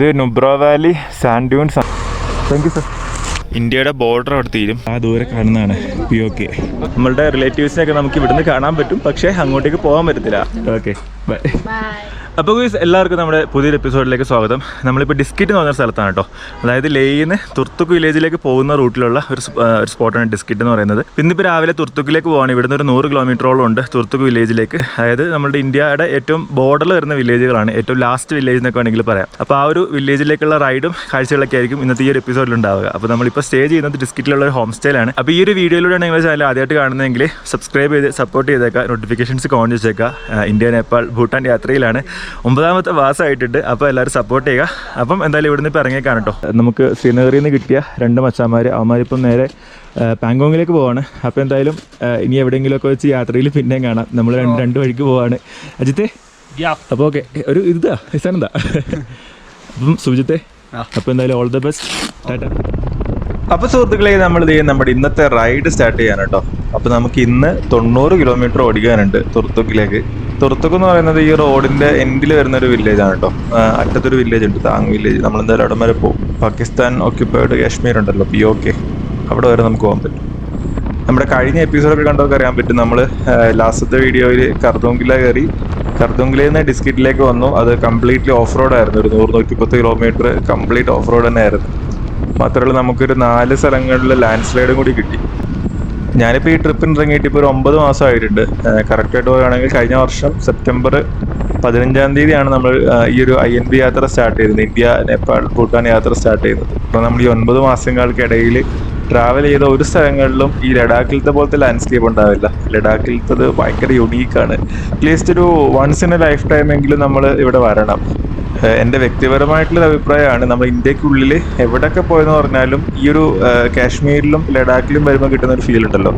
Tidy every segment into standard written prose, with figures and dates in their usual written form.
ഇത് Nubra Valley sand dunes. Thank you sir. ഇന്ത്യയുടെ border അവിടെ തീരും. ആ ദൂരെ കാണുന്നതാണ് POK. നമ്മളുടെ റിലേറ്റീവ്സിനെയൊക്കെ നമുക്ക് ഇവിടുന്ന് കാണാൻ പറ്റും, പക്ഷേ അങ്ങോട്ടേക്ക് പോകാൻ പറ്റത്തില്ല. Okay, bye. അപ്പോൾ എല്ലാവർക്കും നമ്മുടെ പുതിയൊരു എപ്പിസോഡിലേക്ക് സ്വാഗതം. നമ്മളിപ്പോൾ ഡിസ്കിറ്റ് എന്ന് പറഞ്ഞ സ്ഥലത്താണ് കേട്ടോ. അതായത് ലേയിൽ നിന്ന് തുർത്തുക്ക് വില്ലേജിലേക്ക് പോകുന്ന റൂട്ടിലുള്ള ഒരു സ്പോട്ടാണ് ഡിസ്കിറ്റ് എന്ന് പറയുന്നത്. ഇന്നിപ്പോൾ രാവിലെ തുർത്തുക്കിലേക്ക് പോകാണ്. ഇവിടുന്ന് ഒരു 100 കിലോമീറ്ററോളം ഉണ്ട് തുർത്തുക്ക് വില്ലേജിലേക്ക്. അതായത് നമ്മുടെ ഇന്ത്യയുടെ ഏറ്റവും ബോർഡറിൽ വരുന്ന വില്ലേജുകളാണ്, ഏറ്റവും ലാസ്റ്റ് വില്ലേജ് എന്നൊക്കെ വേണമെങ്കിൽ പറയാം. അപ്പോൾ ആ ഒരു വില്ലേജിലേക്കുള്ള റൈഡും കാഴ്ചകളൊക്കെ ആയിരിക്കും ഇന്നത്തെ ഈ ഒരു എപ്പിസോഡിൽ ഉണ്ടാവുക. അപ്പോൾ നമ്മളിപ്പോൾ സ്റ്റേ ചെയ്യുന്നത് ഡിസ്കിറ്റിലുള്ള ഒരു ഹോം സ്റ്റേയിലാണ്. അപ്പോൾ ഈ ഒരു വീഡിയോയിലൂടെ നിങ്ങൾ ചാനൽ ആദ്യമായിട്ട് കാണുന്നതെങ്കിൽ സബ്സ്ക്രൈബ് ചെയ്ത് സപ്പോർട്ട് ചെയ്തേക്കുക, നോട്ടിഫിക്കേഷൻസ് ഓൺ ചെയ്തേക്കുക. ഇന്ത്യ, നേപ്പാൾ, ഭൂട്ടാൻ യാത്രയിലാണ്. 9ാമത്തെ മാസമായിട്ടുണ്ട്. അപ്പോൾ എല്ലാവരും സപ്പോർട്ട് ചെയ്യുക. അപ്പം എന്തായാലും ഇവിടുന്ന് ഇപ്പോൾ ഇറങ്ങിയേക്കാണ് കേട്ടോ. നമുക്ക് ശ്രീനഗറിൽ നിന്ന് കിട്ടിയ 2 മച്ചാന്മാർ, അവന്മാരിപ്പം നേരെ പാങ്കോങ്ങിലേക്ക് പോവാണ്. അപ്പോൾ എന്തായാലും ഇനി എവിടെയെങ്കിലുമൊക്കെ വെച്ച് യാത്രയിൽ പിന്നെയും കാണാം. നമ്മൾ രണ്ട് വഴിക്ക് പോവാണ്. അജിത്തെ, അപ്പോൾ ഓക്കെ, ഒരു ഇതാ എന്താ അപ്പം സുജിത്തെ, അപ്പോൾ എന്തായാലും ഓൾ ദ ബെസ്റ്റ്, ടാറ്റ. അപ്പോൾ സുഹൃത്തുക്കളെ, നമ്മുടെ ഇന്നത്തെ റൈഡ് സ്റ്റാർട്ട് ചെയ്യാൻ കേട്ടോ. അപ്പോൾ നമുക്ക് ഇന്ന് 90 കിലോമീറ്റർ ഓടിക്കാനുണ്ട് തുർത്തുക്കിലേക്ക്. തുർത്തുക്ക് എന്ന് പറയുന്നത് ഈ റോഡിൻ്റെ എൻഡിൽ വരുന്നൊരു വില്ലേജാണ് കേട്ടോ. അറ്റത്തൊരു വില്ലേജ് ഉണ്ട്, താങ് വില്ലേജ്. നമ്മളെന്തായാലും അവിടെ വരെ പോകും. പാകിസ്ഥാൻ ഓക്യുപ്പൈഡ് കാശ്മീർ ഉണ്ടല്ലോ, POK, അവിടെ വരെ നമുക്ക് പോകാൻ പറ്റും. നമ്മുടെ കഴിഞ്ഞ എപ്പിസോഡൊക്കെ കണ്ടവർക്ക് അറിയാൻ പറ്റും. നമ്മൾ ലാസ്റ്റത്തെ വീഡിയോയിൽ കർദോങ്കില കയറി, കർദോങ്കിലയിൽ നിന്ന് ഡിസ്കിറ്റിലേക്ക് വന്നു. അത് കംപ്ലീറ്റ്ലി ഓഫ് റോഡായിരുന്നു. ഒരു 100-110 കിലോമീറ്റർ കംപ്ലീറ്റ് ഓഫ് റോഡ് തന്നെ ആയിരുന്നു. മാത്രമല്ല നമുക്കൊരു 4 സ്ഥലങ്ങളിൽ ലാൻഡ് സ്ലൈഡും കൂടി കിട്ടി. ഞാനിപ്പോൾ ഈ ട്രിപ്പിന് ഇറങ്ങിയിട്ട് ഇപ്പോൾ ഒരു 9 മാസമായിട്ടുണ്ട്. കറക്റ്റായിട്ട് പറയുകയാണെങ്കിൽ കഴിഞ്ഞ വർഷം സെപ്റ്റംബർ 15-ാം തീയതിയാണ് നമ്മൾ ഈ ഒരു INB യാത്ര സ്റ്റാർട്ട് ചെയ്തത്. ഇന്ത്യ, നേപ്പാൾ, ഭൂട്ടാൻ യാത്ര സ്റ്റാർട്ട് ചെയ്യുന്നത്. അപ്പോൾ നമ്മൾ ഈ 9 മാസങ്ങൾക്കിടയിൽ ട്രാവൽ ചെയ്ത ഒരു സ്ഥലങ്ങളിലും ഈ ലഡാക്കിലത്തെ പോലത്തെ ലാൻഡ്സ്കേപ്പ് ഉണ്ടാവില്ല. ലഡാക്കിലത്തത് ഭയങ്കര യുണീക്കാണ്. അറ്റ്ലീസ്റ്റ് ഒരു once in a life time എങ്കിലും നമ്മൾ ഇവിടെ വരണം. എൻ്റെ വ്യക്തിപരമായിട്ടുള്ളൊരു അഭിപ്രായമാണ്. നമ്മൾ ഇന്ത്യക്കുള്ളിൽ എവിടെയൊക്കെ പോയെന്ന് പറഞ്ഞാലും ഈ ഒരു കാശ്മീരിലും ലഡാക്കിലും വരുമ്പോൾ കിട്ടുന്ന ഒരു ഫീൽ ഉണ്ടല്ലോ,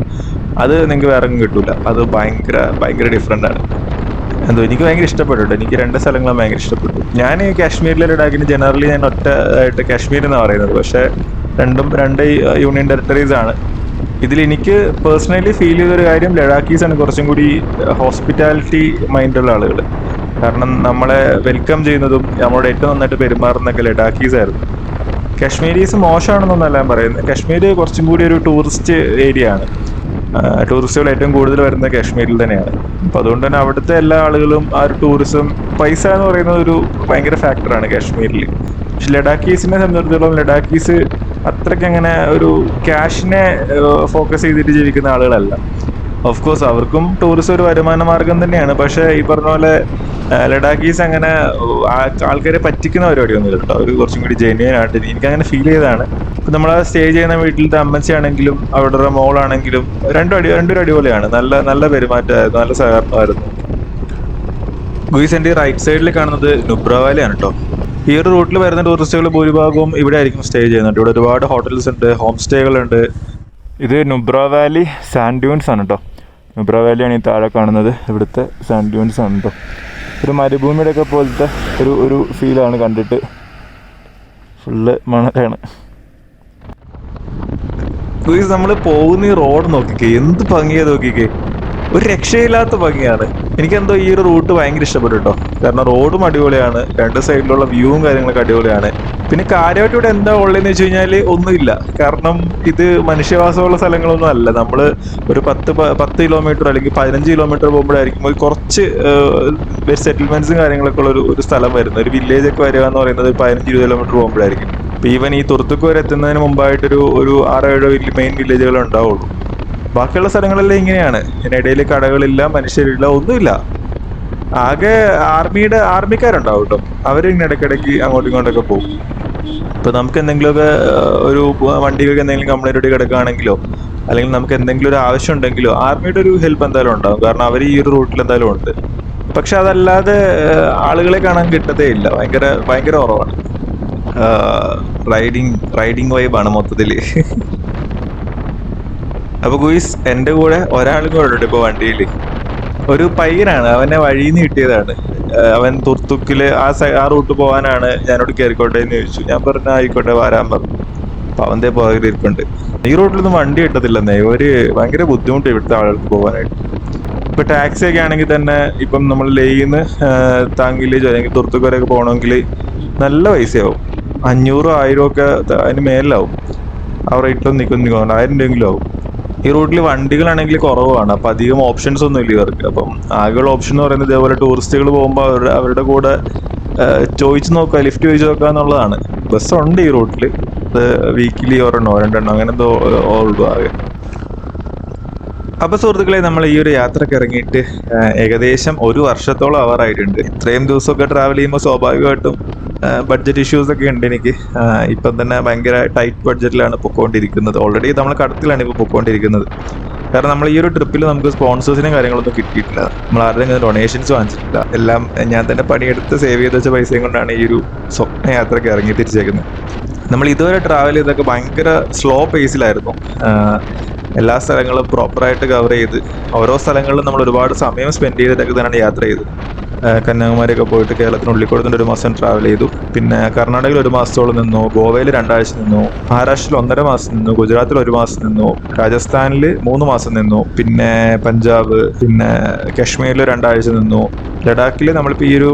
അത് നിങ്ങൾക്ക് വേറെ ഒന്നും കിട്ടില്ല. അത് ഭയങ്കര ഡിഫറെൻ്റ് ആണ്. എനിക്ക് ഭയങ്കര ഇഷ്ടപ്പെട്ടു. എനിക്ക് 2 സ്ഥലങ്ങളും ഭയങ്കര ഇഷ്ടപ്പെട്ടു. ഞാൻ കാശ്മീരിലെ ലഡാക്കിന് ജനറലി ഞാൻ ഒറ്റ ആയിട്ട് കാശ്മീർ എന്നാണ് പറയുന്നത്. പക്ഷേ രണ്ടും 2 യൂണിയൻ ടെറിട്ടറീസ് ആണ്. ഇതിൽ എനിക്ക് പേഴ്സണലി ഫീൽ ചെയ്തൊരു കാര്യം, ലഡാക്കീസാണ് കുറച്ചും കൂടി ഹോസ്പിറ്റാലിറ്റി മൈൻഡുള്ള ആളുകൾ. കാരണം നമ്മളെ വെൽക്കം ചെയ്യുന്നതും നമ്മളോട് ഏറ്റവും നന്നായിട്ട് പെരുമാറുന്നതൊക്കെ ലഡാക്കീസ് ആയിരുന്നു. കാശ്മീരീസ് മോശമാണെന്നൊന്നല്ല ഞാൻ പറയുന്നത്. കാശ്മീർ കുറച്ചും കൂടി ഒരു ടൂറിസ്റ്റ് ഏരിയ ആണ്. ടൂറിസ്റ്റുകൾ ഏറ്റവും കൂടുതൽ വരുന്നത് കാശ്മീരിൽ തന്നെയാണ്. അപ്പോൾ അതുകൊണ്ട് തന്നെ അവിടുത്തെ എല്ലാ ആളുകളും ആ ഒരു ടൂറിസം, പൈസ എന്ന് പറയുന്നത് ഒരു ഭയങ്കര ഫാക്ടറാണ് കാശ്മീരിൽ. പക്ഷെ ലഡാക്കീസിനെ സംബന്ധിച്ചിടത്തോളം ലഡാക്കീസ് അത്രയ്ക്ക് അങ്ങനെ ഒരു ക്യാഷിനെ ഫോക്കസ് ചെയ്തിട്ട് ജീവിക്കുന്ന ആളുകളല്ല. ഓഫ് കോഴ്സ് അവർക്കും ടൂറിസം ഒരു വരുമാന മാർഗം തന്നെയാണ്. പക്ഷേ ഈ പറഞ്ഞ പോലെ ലഡാക്കീസ് അങ്ങനെ ആൾക്കാരെ പറ്റിക്കുന്ന പരിപാടിയൊന്നും കേട്ടോ. അവർ കുറച്ചും കൂടി ജെന്യുവൻ ആയിട്ട് എനിക്കങ്ങനെ ഫീൽ ചെയ്തതാണ്. ഇപ്പം നമ്മൾ സ്റ്റേ ചെയ്യുന്ന വീട്ടിലത്തെ അമ്മച്ചിയാണെങ്കിലും അവിടെ മോളാണെങ്കിലും രണ്ടും അടിപൊളിയാണ്. നല്ല പെരുമാറ്റമായിരുന്നു, നല്ല സഹകരണമായിരുന്നു. ഗുയിസിൻ്റെ റൈറ്റ് സൈഡിൽ കാണുന്നത് നുബ്ര വാലിയാണ് കേട്ടോ. ഈ ഒരു റൂട്ടിൽ വരുന്ന ടൂറിസ്റ്റുകൾ ഭൂരിഭാഗവും ഇവിടെ ആയിരിക്കും സ്റ്റേ ചെയ്യുന്നുണ്ട്. ഇവിടെ ഒരുപാട് ഹോട്ടൽസ് ഉണ്ട്, ഹോം സ്റ്റേകളുണ്ട്. ഇത് നുബ്ര വാലി സാൻഡ് ഡ്യൂൺസ് ആണ് കേട്ടോ. നുബ്ര വാലിയാണ് ഈ താഴെ കാണുന്നത്. ഇവിടുത്തെ സാൻഡ് ഡ്യൂൺസ് ആണ് കേട്ടോ. ഒരു മരുഭൂമിയുടെ ഒക്കെ പോലത്തെ ഒരു ഫീലാണ്. കണ്ടിട്ട് ഫുള്ള് മണലാണ്. നമ്മൾ പോകുന്ന ഈ റോഡ് നോക്കിക്കേ, എന്ത് ഭംഗിയാ നോക്കിക്കേ. ഒരു രക്ഷയില്ലാത്ത ഭംഗിയാണ്. എനിക്കെന്തോ ഈ ഒരു റൂട്ട് ഭയങ്കര ഇഷ്ടപ്പെട്ടു കേട്ടോ. കാരണം റോഡും അടിപൊളിയാണ്, 2 സൈഡിലുള്ള വ്യൂവും കാര്യങ്ങളൊക്കെ അടിപൊളിയാണ്. പിന്നെ കാര്യമായിട്ട് ഇവിടെ എന്താ ഉള്ളതെന്ന് വെച്ച് കഴിഞ്ഞാൽ ഒന്നുമില്ല. കാരണം ഇത് മനുഷ്യവാസമുള്ള സ്ഥലങ്ങളൊന്നും അല്ല. നമ്മൾ ഒരു 10 കിലോമീറ്റർ അല്ലെങ്കിൽ 15 കിലോമീറ്റർ പോകുമ്പോഴായിരിക്കും കുറച്ച് സെറ്റിൽമെന്റ്സും കാര്യങ്ങളൊക്കെ ഉള്ള ഒരു സ്ഥലം വരുന്നത്. ഒരു വില്ലേജ് ഒക്കെ വരിക എന്ന് പറയുന്നത് 15-20 കിലോമീറ്റർ പോകുമ്പോഴായിരിക്കും. ഇപ്പം ഈവൻ ഈ തുർത്തുക്ക് വരെ എത്തുന്നതിന് മുമ്പായിട്ടൊരു 6-7 മെയിൻ വില്ലേജുകൾ ഉണ്ടാവുള്ളൂ. ബാക്കിയുള്ള സ്ഥലങ്ങളെല്ലാം ഇങ്ങനെയാണ്. ഇതിനിടയിൽ കടകളില്ല, മനുഷ്യരില്ല, ഒന്നുമില്ല. ആകെ ആർമിക്കാരുണ്ടാവും കേട്ടോ. അവരിങ്ങനെ ഇടയ്ക്കിടയ്ക്ക് അങ്ങോട്ടും ഇങ്ങോട്ടൊക്കെ പോകും. ഇപ്പം നമുക്ക് എന്തെങ്കിലുമൊക്കെ ഒരു വണ്ടികൾക്ക് എന്തെങ്കിലും കംപ്ലൈൻറ്റ് കിടക്കുകയാണെങ്കിലോ അല്ലെങ്കിൽ നമുക്ക് എന്തെങ്കിലും ഒരു ആവശ്യം ഉണ്ടെങ്കിലോ ആർമിയുടെ ഒരു ഹെൽപ്പ് എന്തായാലും ഉണ്ടാകും. കാരണം അവർ ഈ ഒരു റൂട്ടിൽ എന്തായാലും ഉണ്ട്. പക്ഷെ അതല്ലാതെ ആളുകളെ കാണാൻ കിട്ടത്തേ ഇല്ല. ഭയങ്കര കുറവാണ്. റൈഡിങ് വൈബാണ് മൊത്തത്തിൽ. അപ്പോൾ ഗുയിസ്, എൻ്റെ കൂടെ ഒരാളും കൂടെ ഉണ്ട് ഇപ്പോൾ വണ്ടിയിൽ. ഒരു പയ്യനാണ്, അവനെ വഴിയിൽ നിന്ന് കിട്ടിയതാണ്. അവൻ തുർത്തുക്കിൽ ആ റൂട്ട് പോകാനാണ്. ഞാനോട് കയറിക്കോട്ടെ എന്ന് ചോദിച്ചു. ഞാൻ പറഞ്ഞു ആയിക്കോട്ടെ വരാൻ പറഞ്ഞു. അപ്പോൾ അവൻ്റെ പുറകിലിരിക്കുന്നുണ്ട്. ഈ റൂട്ടിലൊന്നും വണ്ടി കിട്ടത്തില്ലെന്നേ. ഭയങ്കര ബുദ്ധിമുട്ട് ഇവിടുത്തെ ആളുകൾക്ക് പോകാനായിട്ട്. ഇപ്പോൾ ടാക്സി ഒക്കെ ആണെങ്കിൽ തന്നെ ഇപ്പം നമ്മൾ ലേയിൽ നിന്ന് താങ് വില്ലേജോ അല്ലെങ്കിൽ തുർത്തുക്ക് വരെയൊക്കെ പോകണമെങ്കിൽ നല്ല പൈസയാവും. 500 1000 ഒക്കെ അതിന് മേലിലാവും. ആ റേറ്റിലൊന്നും നിൽക്കുന്നു 1000 രൂപയെങ്കിലും ആവും. ഈ റൂട്ടിൽ വണ്ടികളാണെങ്കിൽ കുറവാണ്, അപ്പം അധികം ഓപ്ഷൻസ് ഒന്നും ഇല്ല ഇവർക്ക്. അപ്പം ആകെയുള്ള ഓപ്ഷൻ എന്ന് പറയുന്നത് ഇതേപോലെ ടൂറിസ്റ്റുകൾ പോകുമ്പോൾ അവരുടെ കൂടെ ചോദിച്ചു നോക്കുക, ലിഫ്റ്റ് ചോദിച്ചു നോക്കുക എന്നുള്ളതാണ്. ബസ്സുണ്ട് ഈ റൂട്ടിൽ, അത് വീക്കിലി ഒരെണ്ണോ 2 അങ്ങനെ എന്തോ ഉള്ളൂ ആകെ. അപ്പൊ സുഹൃത്തുക്കളെ, നമ്മൾ ഈ ഒരു യാത്രക്ക് ഇറങ്ങിയിട്ട് ഏകദേശം 1 വർഷത്തോളം ആവാറായിട്ടുണ്ട്. ഇത്രയും ദിവസമൊക്കെ ട്രാവൽ ചെയ്യുമ്പോൾ സ്വാഭാവികമായിട്ടും ബഡ്ജറ്റ് ഇഷ്യൂസ് ഒക്കെ ഉണ്ട് എനിക്ക്. ഇപ്പം തന്നെ ഭയങ്കര ടൈറ്റ് ബഡ്ജറ്റിലാണ് പൊക്കോണ്ടിരിക്കുന്നത്. ഓൾറെഡി നമ്മൾ കടത്തിലാണ് ഇപ്പോൾ പൊക്കോണ്ടിരിക്കുന്നത്. കാരണം നമ്മൾ ഈ ഒരു ട്രിപ്പിൽ നമുക്ക് സ്പോൺസേഴ്സിനും കാര്യങ്ങളൊന്നും കിട്ടിയിട്ടില്ല. നമ്മൾ ആരുടെയും ഡൊണേഷൻസ് വാങ്ങിച്ചിട്ടില്ല. എല്ലാം ഞാൻ തന്നെ പണിയെടുത്ത് സേവ് ചെയ്ത് വെച്ച പൈസയും കൊണ്ടാണ് ഈ ഒരു സ്വപ്ന യാത്രക്ക് ഇറങ്ങി തിരിച്ചേക്കുന്നത്. നമ്മൾ ഇതുവരെ ട്രാവൽ ചെയ്തൊക്കെ ഭയങ്കര സ്ലോ പേസിലായിരുന്നു. എല്ലാ സ്ഥലങ്ങളും പ്രോപ്പറായിട്ട് കവർ ചെയ്ത് ഓരോ സ്ഥലങ്ങളിലും നമ്മൾ ഒരുപാട് സമയം സ്പെൻഡ് ചെയ്തിട്ടൊക്കെ തന്നെയാണ് യാത്ര ചെയ്തത്. കന്യാകുമാരിയൊക്കെ പോയിട്ട് കേരളത്തിനുള്ളിൽ കൂടെ 1 മാസം ട്രാവൽ ചെയ്തു. പിന്നെ കർണാടകയിൽ 1 മാസത്തോളം നിന്നു, ഗോവയിൽ 2 ആഴ്ച നിന്നു, മഹാരാഷ്ട്രയിൽ 1.5 മാസം നിന്നു, ഗുജറാത്തിൽ 1 മാസം നിന്നു, രാജസ്ഥാനിൽ 3 മാസം നിന്നു, പിന്നെ പഞ്ചാബ്, പിന്നെ കാശ്മീരിൽ 2 ആഴ്ച നിന്നു, ലഡാക്കിൽ നമ്മളിപ്പോൾ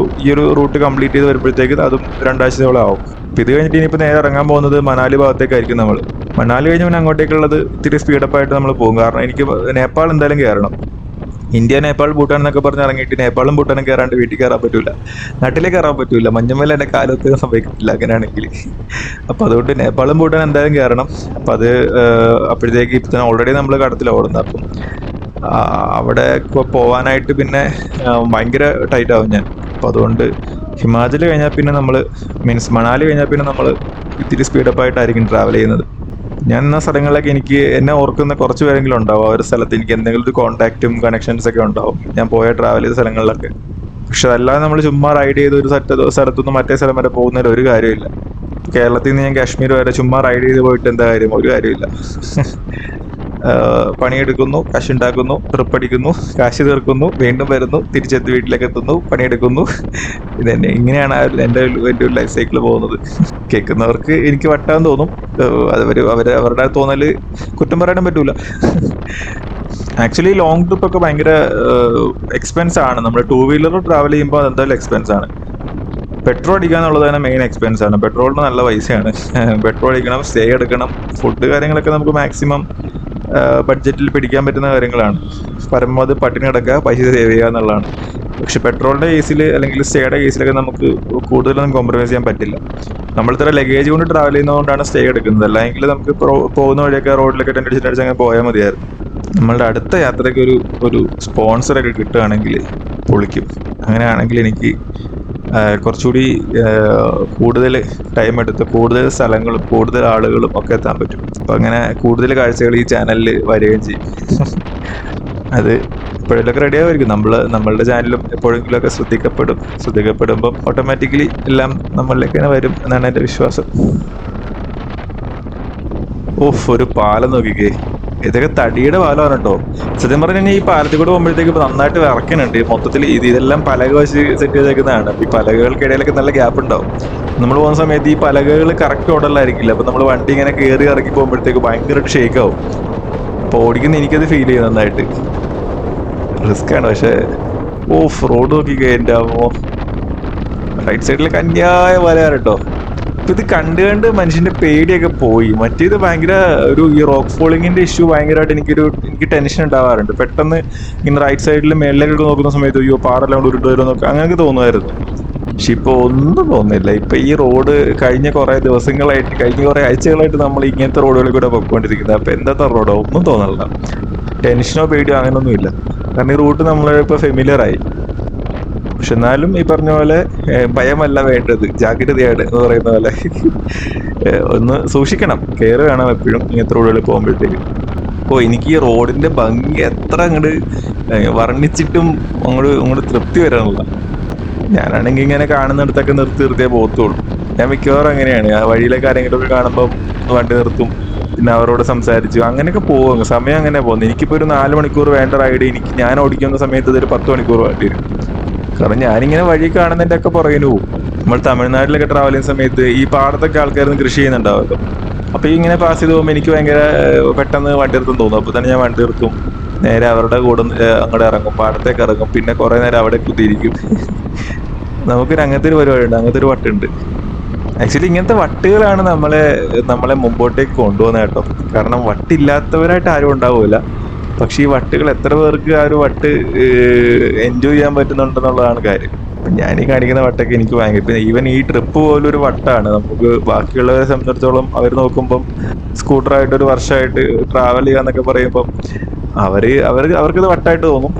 ഈ ഒരു റൂട്ട് കംപ്ലീറ്റ് ചെയ്ത് വരുമ്പോഴത്തേക്ക് അതും 2 ആഴ്ചയോളം ആവും. അപ്പം ഇത് കഴിഞ്ഞിട്ട് ഇനിയിപ്പോൾ നേരെ ഇറങ്ങാൻ പോകുന്നത് മണാലി ഭാഗത്തേക്കായിരിക്കും. നമ്മൾ മണാലി കഴിഞ്ഞ് പിന്നെ അങ്ങോട്ടേക്കുള്ളത് ഇത്തിരി സ്പീഡപ്പായിട്ട് നമ്മൾ പോകും. കാരണം എനിക്ക് നേപ്പാൾ എന്തായാലും കയറണം. ഇന്ത്യ, നേപ്പാൾ, ഭൂട്ടാൻ എന്നൊക്കെ പറഞ്ഞ് ഇറങ്ങിയിട്ട് നേപ്പാളും ഭൂട്ടാനും കയറാണ്ട് വീട്ടിൽ കയറാൻ പറ്റൂല, നാട്ടിലേക്ക് കയറാൻ പറ്റൂല. മഞ്ഞമ്മേൽ എൻ്റെ കാലത്ത് സംഭവിക്കില്ല അങ്ങനെയാണെങ്കിൽ. അപ്പം അതുകൊണ്ട് നേപ്പാളും ഭൂട്ടാൻ എന്തായാലും കയറണം. അപ്പം അത് അപ്പോഴത്തേക്ക് ഇപ്പം തന്നെ ഓൾറെഡി നമ്മൾ കടത്തിലാണ് ഓടുന്നത്. അപ്പം അവിടെ പോകാനായിട്ട് പിന്നെ ഭയങ്കര ടൈറ്റ് ആവും ഞാൻ. അപ്പം അതുകൊണ്ട് ഹിമാചൽ കഴിഞ്ഞാൽ പിന്നെ മണാലി കഴിഞ്ഞാൽ പിന്നെ നമ്മൾ ഇത്തിരി സ്പീഡപ്പായിട്ടായിരിക്കും ട്രാവൽ ചെയ്യുന്നത്. ഞാൻ എന്ന സ്ഥലങ്ങളിലൊക്കെ എനിക്ക് എന്നെ ഓർക്കുന്ന കുറച്ച് പേരെങ്കിലും ഉണ്ടാവും. ആ ഒരു സ്ഥലത്ത് എനിക്ക് എന്തെങ്കിലും ഒരു കോൺടാക്റ്റും കണക്ഷൻസൊക്കെ ഉണ്ടാവും ഞാൻ പോയ ട്രാവൽ ചെയ്ത സ്ഥലങ്ങളിലൊക്കെ. പക്ഷെ അല്ലാതെ നമ്മൾ ചുമ്മാ റൈഡ് ചെയ്ത് ഒരു സ്ഥലത്തുനിന്ന് മറ്റേ സ്ഥലം വരെ പോകുന്നതിൽ ഒരു കാര്യമില്ല. കേരളത്തിൽ നിന്ന് ഞാൻ കാശ്മീർ വരെ ചുമ്മാ റൈഡ് ചെയ്ത് പോയിട്ട് എന്താ കാര്യം? ഒരു കാര്യമില്ല. പണിയെടുക്കുന്നു, കാശുണ്ടാക്കുന്നു, ട്രിപ്പ് അടിക്കുന്നു, കാശ് തീർക്കുന്നു, വീണ്ടും വരുന്നു, തിരിച്ചെത്തി വീട്ടിലേക്ക് എത്തുന്നു, പണിയെടുക്കുന്നു. ഇതന്നെ, ഇങ്ങനെയാണ് എൻ്റെ ഒരു ലൈഫ് സൈക്കിൾ പോകുന്നത്. കേൾക്കുന്നവർക്ക് എനിക്ക് വട്ടാന്ന് തോന്നും. അവരുടെ തോന്നൽ കുറ്റം പറയാനും പറ്റൂല. ആക്ച്വലി ലോങ് ട്രിപ്പ് ഒക്കെ ഭയങ്കര എക്സ്പെൻസ് ആണ്. നമ്മൾ 2 വീലർ ട്രാവൽ ചെയ്യുമ്പോൾ അതെന്തായാലും എക്സ്പെൻസ് ആണ്. പെട്രോൾ അടിക്കുക എന്നുള്ളത് തന്നെ മെയിൻ എക്സ്പെൻസ് ആണ്. പെട്രോളിന് നല്ല പൈസയാണ്. പെട്രോൾ അടിക്കണം, സ്റ്റേ എടുക്കണം, ഫുഡ് കാര്യങ്ങളൊക്കെ നമുക്ക് മാക്സിമം ബഡ്ജറ്റിൽ പിടിക്കാൻ പറ്റുന്ന കാര്യങ്ങളാണ്. പരമാവധി പട്ടിണി കിടക്കുക, പൈസ സേവ് ചെയ്യുക എന്നുള്ളതാണ്. പക്ഷെ പെട്രോളിൻ്റെ കേസിൽ അല്ലെങ്കിൽ സ്റ്റേയുടെ കേസിലൊക്കെ നമുക്ക് കൂടുതലൊന്നും കോംപ്രമൈസ് ചെയ്യാൻ പറ്റില്ല. നമ്മൾ ഇത്ര ലഗേജ് കൊണ്ട് ട്രാവൽ ചെയ്യുന്നതുകൊണ്ടാണ് സ്റ്റേ എടുക്കുന്നത്. അല്ലെങ്കിൽ നമുക്ക് പോകുന്ന വഴിയൊക്കെ റോഡിലൊക്കെ ടെൻ്റ് അടിച്ചിട്ട് അങ്ങനെ പോയാൽ മതിയായിരുന്നു. നമ്മളുടെ അടുത്ത യാത്രയ്ക്ക് ഒരു സ്പോൺസറൊക്കെ കിട്ടുകയാണെങ്കിൽ പൊളിക്കും. അങ്ങനെയാണെങ്കിൽ എനിക്ക് കുറച്ചുകൂടി കൂടുതൽ ടൈം എടുത്ത് കൂടുതൽ സ്ഥലങ്ങളും കൂടുതൽ ആളുകളും ഒക്കെ എത്താൻ പറ്റും. അപ്പം അങ്ങനെ കൂടുതൽ കാഴ്ചകൾ ഈ ചാനലിൽ വരികയും ചെയ്യും. അത് എപ്പോഴെങ്കിലൊക്കെ റെഡിയാവുമായിരിക്കും. നമ്മളുടെ ചാനലും എപ്പോഴെങ്കിലുമൊക്കെ ശ്രദ്ധിക്കപ്പെടുമ്പം ഓട്ടോമാറ്റിക്കലി എല്ലാം നമ്മളിലേക്ക് തന്നെ വരും എന്നാണ് എൻ്റെ വിശ്വാസം. ഒരു പാലം നോക്കിക്കേ, ഇതൊക്കെ തടിയുടെ പാലമാണ് കേട്ടോ. സത്യം പറഞ്ഞു കഴിഞ്ഞാൽ ഈ പാലത്തിൽ കൂടെ പോകുമ്പോഴത്തേക്ക് നന്നായിട്ട് വിറക്കുന്നുണ്ട്. മൊത്തത്തിൽ ഇതെല്ലാം പലക വെച്ച് സെറ്റ് ചെയ്തേക്കുന്നതാണ്. ഈ പലകകൾക്കിടയിലൊക്കെ നല്ല ഗ്യാപ്പ് ഉണ്ടാവും. നമ്മൾ പോകുന്ന സമയത്ത് ഈ പലകകൾ കറക്റ്റ് ഓർഡറിലായിരിക്കില്ല. അപ്പം നമ്മൾ വണ്ടി ഇങ്ങനെ കയറി ഇറക്കി പോകുമ്പോഴത്തേക്ക് ഭയങ്കരമായിട്ട് ഷേക്ക് ആവും. അപ്പോൾ ഓടിക്കുന്ന എനിക്കത് ഫീൽ ചെയ്യും നന്നായിട്ട്. റിസ്ക് ആണ്. പക്ഷേ റോഡ് നോക്കിക്കേ, എൻ്റെ റൈറ്റ് സൈഡിലൊക്കെ അന്യായ വലയാണ് കേട്ടോ. അപ്പം ഇത് കണ്ട് മനുഷ്യൻ്റെ പേടിയൊക്കെ പോയി. മറ്റേത് ഭയങ്കര ഈ റോക്ക് ഫോളിങ്ങിൻ്റെ ഇഷ്യൂ ഭയങ്കരമായിട്ട് എനിക്ക് ടെൻഷൻ ഉണ്ടാവാറുണ്ട്. പെട്ടെന്ന് ഇങ്ങനെ റൈറ്റ് സൈഡിൽ മേളിലേക്കൊക്കെ നോക്കുന്ന സമയത്ത് പാറെല്ലാം കൊണ്ട് ഉരുട്ട് വരുമെന്നൊക്കെ അങ്ങനെയൊക്കെ തോന്നുമായിരുന്നു. പക്ഷെ ഇപ്പോൾ ഒന്നും തോന്നുന്നില്ല. ഇപ്പം ഈ റോഡ് കഴിഞ്ഞ കുറേ ആഴ്ചകളായിട്ട് നമ്മൾ ഇങ്ങനത്തെ റോഡുകളിൽ കൂടെ പോയിക്കൊണ്ടിരിക്കുന്നത്. അപ്പം എന്താ റോഡോ ഒന്നും തോന്നില്ല. ടെൻഷനോ പേടിയോ അങ്ങനെയൊന്നും ഇല്ല. കാരണം ഈ റൂട്ട് നമ്മളിപ്പോൾ ഫെമിലിയറായി. പക്ഷെ എന്നാലും ഈ പറഞ്ഞ പോലെ ഭയമല്ല വേണ്ടത്, ജാഗ്രതയാണ് എന്ന് പറയുന്ന പോലെ. ഒന്ന് സൂക്ഷിക്കണം, കെയർ വേണം എപ്പോഴും ഇങ്ങനത്തെ റോഡുകളിൽ പോകുമ്പോഴത്തേക്കും. എനിക്ക് ഈ റോഡിന്റെ ഭംഗി എത്ര അങ്ങോട്ട് വർണ്ണിച്ചിട്ടും അങ്ങോട്ട് തൃപ്തി വരാനുള്ള. ഞാനാണെങ്കിൽ ഇങ്ങനെ കാണുന്നിടത്തൊക്കെ നിർത്തിയേ പോകത്തുള്ളൂ. ഞാൻ മിക്കവാറും അങ്ങനെയാണ്. ആ വഴിയിലേക്ക് ആരെങ്കിലും ഒക്കെ കാണുമ്പോൾ വണ്ടി നിർത്തും, പിന്നെ അവരോട് സംസാരിച്ചു അങ്ങനെയൊക്കെ പോകും. സമയം അങ്ങനെ പോകുന്നു. എനിക്കിപ്പോൾ ഒരു 4 മണിക്കൂർ വേണ്ട റൈഡ് ഞാൻ ഓടിക്കുന്ന സമയത്ത് ഇതൊരു 10 മണിക്കൂർ വേണ്ടി വരും. കാരണം ഞാനിങ്ങനെ വഴി കാണുന്നതിൻ്റെ ഒക്കെ പുറകിന് പോകും. നമ്മൾ തമിഴ്നാട്ടിലൊക്കെ ട്രാവൽ ചെയ്യുന്ന സമയത്ത് ഈ പാടത്തൊക്കെ ആൾക്കാരൊന്നും കൃഷി ചെയ്യുന്നുണ്ടാവുമല്ലോ. അപ്പോൾ ഇങ്ങനെ പാസ് ചെയ്ത് പോകുമ്പോൾ എനിക്ക് ഭയങ്കര പെട്ടെന്ന് വണ്ടി നിർത്തും തോന്നും. അപ്പോൾ തന്നെ ഞാൻ വണ്ടി നിർത്തും, നേരെ അവരുടെ കൂടെ അങ്ങോട്ട് ഇറങ്ങും, പാടത്തേക്ക് ഇറങ്ങും, പിന്നെ കുറേ നേരം അവിടെ കുത്തിയിരിക്കും. നമുക്കൊരു അങ്ങനത്തെ ഒരു പരിപാടിയുണ്ട്, അങ്ങനത്തെ ഒരു വട്ടുണ്ട്. ആക്ച്വലി ഇങ്ങനത്തെ വട്ടുകളാണ് നമ്മളെ മുമ്പോട്ടേക്ക് കൊണ്ടുപോകുന്നത് കേട്ടോ. കാരണം വട്ടില്ലാത്തവരായിട്ട് ആരും ഉണ്ടാവില്ല. പക്ഷെ ഈ വട്ടുകൾ എത്ര പേർക്ക് ആ ഒരു വട്ട് എൻജോയ് ചെയ്യാൻ പറ്റുന്നുണ്ടെന്നുള്ളതാണ് കാര്യം. ഞാൻ ഈ കാണിക്കുന്ന വട്ടൊക്കെ എനിക്ക് ഭയങ്കര, പിന്നെ ഈവൻ ഈ ട്രിപ്പ് പോലും ഒരു വട്ടാണ്. നമുക്ക് ബാക്കിയുള്ളവരെ സംബന്ധിച്ചിടത്തോളം അവർ നോക്കുമ്പം സ്കൂട്ടറായിട്ട് ഒരു വർഷമായിട്ട് ട്രാവൽ ചെയ്യാന്നൊക്കെ പറയുമ്പം അവർക്കത് വട്ടായിട്ട് തോന്നും.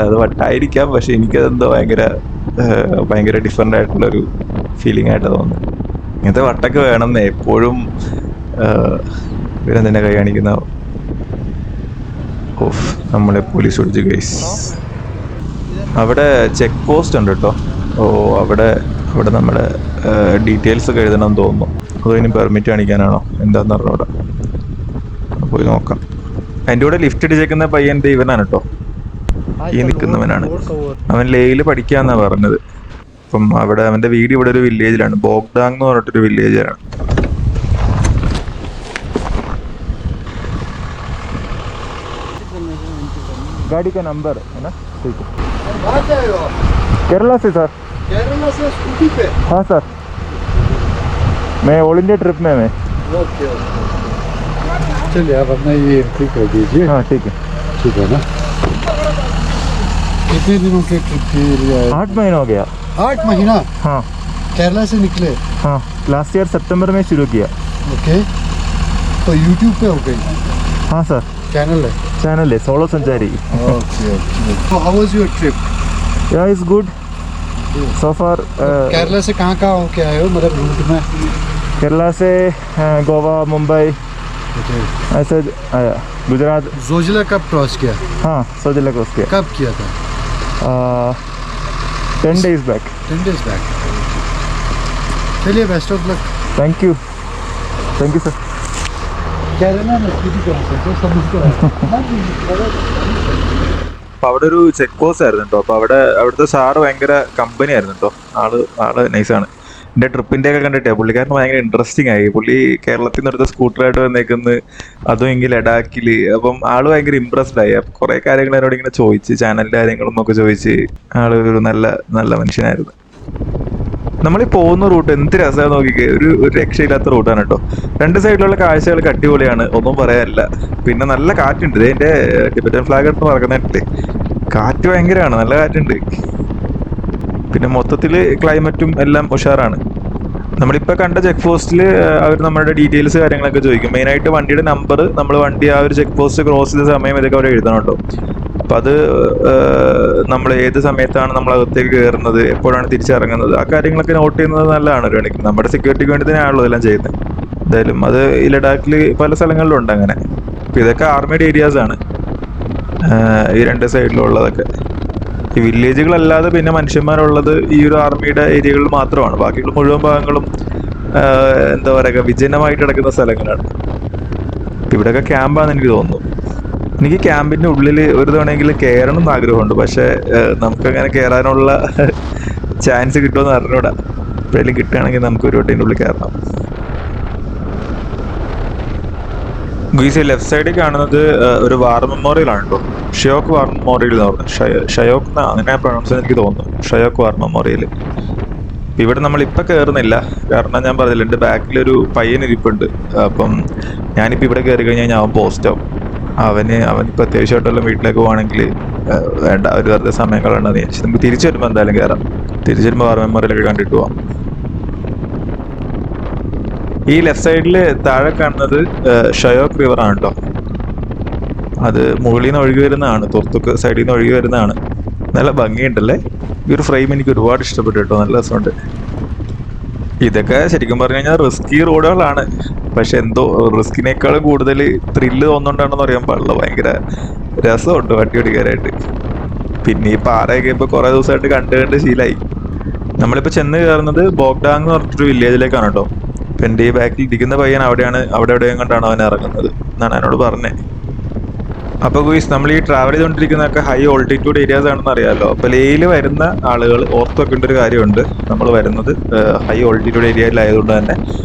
അത് വട്ടായിരിക്കാം, പക്ഷെ എനിക്കതെന്തോ ഭയങ്കര ഡിഫറെൻ്റ് ആയിട്ടുള്ളൊരു ഫീലിംഗ് ആയിട്ട് തോന്നുന്നു. ഇങ്ങനത്തെ വട്ടൊക്കെ വേണമെന്നേ എപ്പോഴും. ഇവരെന്തിനാ കൈ കാണിക്കുന്ന? ഓഫ്, നമ്മളെ പോലീസ് പിടിച്ചു ഗൈസ്. അവിടെ ചെക്ക് പോസ്റ്റ് ഉണ്ട് കേട്ടോ. അവിടെ നമ്മുടെ ഡീറ്റെയിൽസ് ഒക്കെ എഴുതണമെന്ന് തോന്നുന്നു. അതോ ഇനി പെർമിറ്റ് കാണിക്കാനാണോ എന്താന്ന് പറഞ്ഞവിടെ പോയി നോക്കാം. അതിൻ്റെ കൂടെ ലിഫ്റ്റ് അടിച്ചേക്കുന്ന പയ്യൻ്റെ ഇവനാണ് കേട്ടോ, ഈ നിൽക്കുന്നവനാണ്. അവൻ ലേയിൽ പഠിക്കാന്നാ പറഞ്ഞത്. അപ്പം അവിടെ അവൻ്റെ വീട് ഇവിടെ ഒരു വില്ലേജിലാണ്, ബോഗ്ഡാങ് എന്ന് പറഞ്ഞിട്ടൊരു വില്ലേജിലാണ്. गाड़ी का नंबर है ना? ठीक है। केरला से सर। केरला से स्कूटी पे? हाँ सर, मैं ऑल इंडिया ट्रिप में मैं। ओके चलिए आप अपना ये एंट्री कर दीजिए। हाँ ठीक है। ठीक है ना? कितने दिनों के ट्रिप के लिए? 8 महीना हो गया। 8 महीना? हाँ। केरला से निकले? हाँ, लास्ट ईयर सितंबर में शुरू किया। ओके, तो यूट्यूब पे हो गई? हाँ सर, चैनल है सोलो संचारी। ओके ओके, तो हाउ वाज योर ट्रिप? या इज गुड सो फार। केरला से कहाँ होके आए हो, मतलब रूट में? केरला से गोवा, मुंबई ऐसे आया। गुजरात। जोजिला कब क्रॉस किया? हाँ, जोजिला क्रॉस किया। कब किया था? 10 days बैक। 10 days back. चलिए, best of luck. Thank you sir. അപ്പൊ അവിടെ ഒരു ചെക്ക് പോസ്റ്റ് ആയിരുന്നു കേട്ടോ. അപ്പൊ അവിടുത്തെ സാറ് ഭയങ്കര കമ്പനി ആയിരുന്നു കേട്ടോ. ആള് നൈസാണ്. എൻ്റെ ട്രിപ്പിൻ്റെ ഒക്കെ കണ്ടിട്ടേ പുള്ളിക്കാരന് ഭയങ്കര ഇൻട്രസ്റ്റിംഗ് ആയി. പുള്ളി കേരളത്തിൽ നിന്ന് എടുത്ത സ്കൂട്ടറായിട്ട് വന്നേക്കുന്നത്, അതും എങ്കിൽ ലഡാക്കിൽ. അപ്പം ആള് ഭയങ്കര ഇമ്പ്രസ്ഡ് ആയി. അപ്പം കുറേ കാര്യങ്ങൾ എന്നോട് ഇങ്ങനെ ചോദിച്ച്, ചാനലിൻ്റെ കാര്യങ്ങളും ഒക്കെ ചോദിച്ച്. ആള് ഒരു നല്ല മനുഷ്യനായിരുന്നു. നമ്മളീ പോകുന്ന റൂട്ട് എന്ത് രസമാണ് നോക്കിക്കേ. ഒരു രക്ഷയില്ലാത്ത റൂട്ടാണ് കേട്ടോ. 2 സൈഡിലുള്ള കാഴ്ചകൾ അടിപൊളിയാണ്, ഒന്നും പറയാനില്ല. പിന്നെ നല്ല കാറ്റുണ്ട്. ഇതിൻ്റെ ടിബറ്റൻ ഫ്ലാഗ് എടുത്ത് പറക്കുന്നില്ലേ, കാറ്റ് ഭയങ്കരമാണ്, നല്ല കാറ്റുണ്ട്. പിന്നെ മൊത്തത്തിൽ ക്ലൈമറ്റും എല്ലാം ഉഷാറാണ്. നമ്മളിപ്പോൾ കണ്ട ചെക്ക് പോസ്റ്റിൽ അവർ നമ്മുടെ ഡീറ്റെയിൽസ് കാര്യങ്ങളൊക്കെ ചോദിക്കും. മെയിനായിട്ട് വണ്ടിയുടെ നമ്പർ, നമ്മൾ വണ്ടി ആ ഒരു ചെക്ക് പോസ്റ്റ് ക്രോസ് ചെയ്ത സമയം ഇതൊക്കെ അവർ എഴുതണം കേട്ടോ. അപ്പം അത് നമ്മൾ ഏത് സമയത്താണ് നമ്മൾ അകത്തേക്ക് കയറുന്നത്, എപ്പോഴാണ് തിരിച്ചിറങ്ങുന്നത്, ആ കാര്യങ്ങളൊക്കെ നോട്ട് ചെയ്യുന്നത് നല്ലതാണ് ഒരു കണക്കിന്. നമ്മുടെ സെക്യൂരിറ്റിക്ക് വേണ്ടി തന്നെയാണല്ലോ ഇതെല്ലാം ചെയ്യുന്നത്. എന്തായാലും അത് ഈ ലഡാക്കിൽ പല സ്ഥലങ്ങളിലും ഉണ്ട് അങ്ങനെ. അപ്പം ഇതൊക്കെ ആർമിയുടെ ഏരിയാസാണ് ഈ 2 സൈഡിലുള്ളതൊക്കെ. ഈ വില്ലേജുകളല്ലാതെ പിന്നെ മനുഷ്യന്മാരുള്ളത് ഈ ഒരു ആർമിയുടെ ഏരിയകളിൽ മാത്രമാണ്. ബാക്കിയുള്ള മുഴുവൻ ഭാഗങ്ങളും എന്താ പറയുക, വിജനമായിട്ട് കിടക്കുന്ന സ്ഥലങ്ങളാണ്. ഇവിടെയൊക്കെ ക്യാമ്പാണെന്ന് എനിക്ക് തോന്നുന്നു. എനിക്ക് ക്യാമ്പിൻ്റെ ഉള്ളിൽ ഒരു തവണയെങ്കിലും കയറണം എന്ന് ആഗ്രഹമുണ്ട്. പക്ഷേ നമുക്കങ്ങനെ കയറാനുള്ള ചാൻസ് കിട്ടുമെന്ന് അറിഞ്ഞൂടാ. എപ്പോഴെങ്കിലും കിട്ടുകയാണെങ്കിൽ നമുക്ക് ഒരു വട്ടീൻ്റെ ഉള്ളിൽ കയറണം. ഗുയിസ് ലെഫ്റ്റ് സൈഡിൽ കാണുന്നത് ഒരു വാർ മെമ്മോറിയൽ ആണ് കേട്ടോ. ഷയോക്ക് വാർ മെമ്മോറിയൽ എന്ന് പറഞ്ഞു. ഷയോക്ക് അങ്ങനെ പ്രൊണൗൺസ് എനിക്ക് തോന്നുന്നു. Shyok war memorial. ഇവിടെ നമ്മളിപ്പോൾ കയറുന്നില്ല, കാരണം ഞാൻ പറഞ്ഞില്ല എൻ്റെ ബാക്കിലൊരു പയ്യൻ ഇരിപ്പുണ്ട്. അപ്പം ഞാനിപ്പോൾ ഇവിടെ കയറി കഴിഞ്ഞാൽ അവൻ പോസ്റ്റാവും. അവനിപ്പോൾ അത്യാവശ്യമായിട്ടുള്ള വീട്ടിലേക്ക് പോകണമെങ്കിൽ വേണ്ട, ഒരു വെറുതെ സമയം കളയണ്ടെന്ന് വിചാരിച്ചു. നമുക്ക് തിരിച്ചു വരുമ്പോൾ എന്തായാലും കയറാം. തിരിച്ചു വരുമ്പോൾ വാർ മെമ്മോറിയലൊക്കെ കണ്ടിട്ട് പോവാം. ഈ ലെഫ്റ്റ് സൈഡിൽ താഴെ കാണുന്നത് ഷയോക്ക് റിവർ ആണ് കേട്ടോ. അത് മുകളിൽ നിന്ന് ഒഴുകി വരുന്നതാണ്, തുർത്തുക്ക് സൈഡിൽ നിന്ന് ഒഴുകി വരുന്നതാണ്. നല്ല ഭംഗിയുണ്ടല്ലേ. ഈ ഒരു ഫ്രെയിം എനിക്ക് ഒരുപാട് ഇഷ്ടപ്പെട്ടു കേട്ടോ, നല്ല രസമുണ്ട്. ഇതൊക്കെ ശരിക്കും പറഞ്ഞു കഴിഞ്ഞാൽ റിസ്കി റോഡുകളാണ്. പക്ഷെ എന്തോ റിസ്കിനേക്കാളും കൂടുതൽ ത്രില്ല് തോന്നുന്നുണ്ടാണെന്ന് അറിയാൻ പാടില്ല. ഭയങ്കര രസമുണ്ട് വണ്ടി ഓടിക്കാനായിട്ട്. പിന്നെ ഈ പാറയൊക്കെ ഇപ്പോൾ കുറേ ദിവസമായിട്ട് കണ്ട് ശീലമായി. നമ്മളിപ്പോൾ ചെന്ന് കയറുന്നത് ബോഗ്ഡാങ് എന്ന് പറഞ്ഞിട്ടൊരു വില്ലേജിലേക്കാണ് കേട്ടോ. ഇപ്പം എൻ്റെ ഈ ബാക്കിൽ ഇരിക്കുന്ന പയ്യൻ അവിടെ എവിടെയും കണ്ടാണ് അവൻ ഇറങ്ങുന്നത് എന്നാണ് എന്നോട് പറഞ്ഞത്. അപ്പോൾ ഗുയിസ് നമ്മൾ ഈ ട്രാവൽ ചെയ്തുകൊണ്ടിരിക്കുന്നതൊക്കെ ഹൈ ഓൾട്ടിറ്റ്യൂഡ് ഏരിയാസ് ആണെന്ന് അറിയാമല്ലോ. അപ്പോൾ ലേയിൽ വരുന്ന ആളുകൾ ഓർത്ത് വെക്കേണ്ട ഒരു കാര്യമുണ്ട്. നമ്മൾ വരുന്നത് ഹൈ ഓൾട്ടിറ്റ്യൂഡ് ഏരിയയിലായതുകൊണ്ട് തന്നെ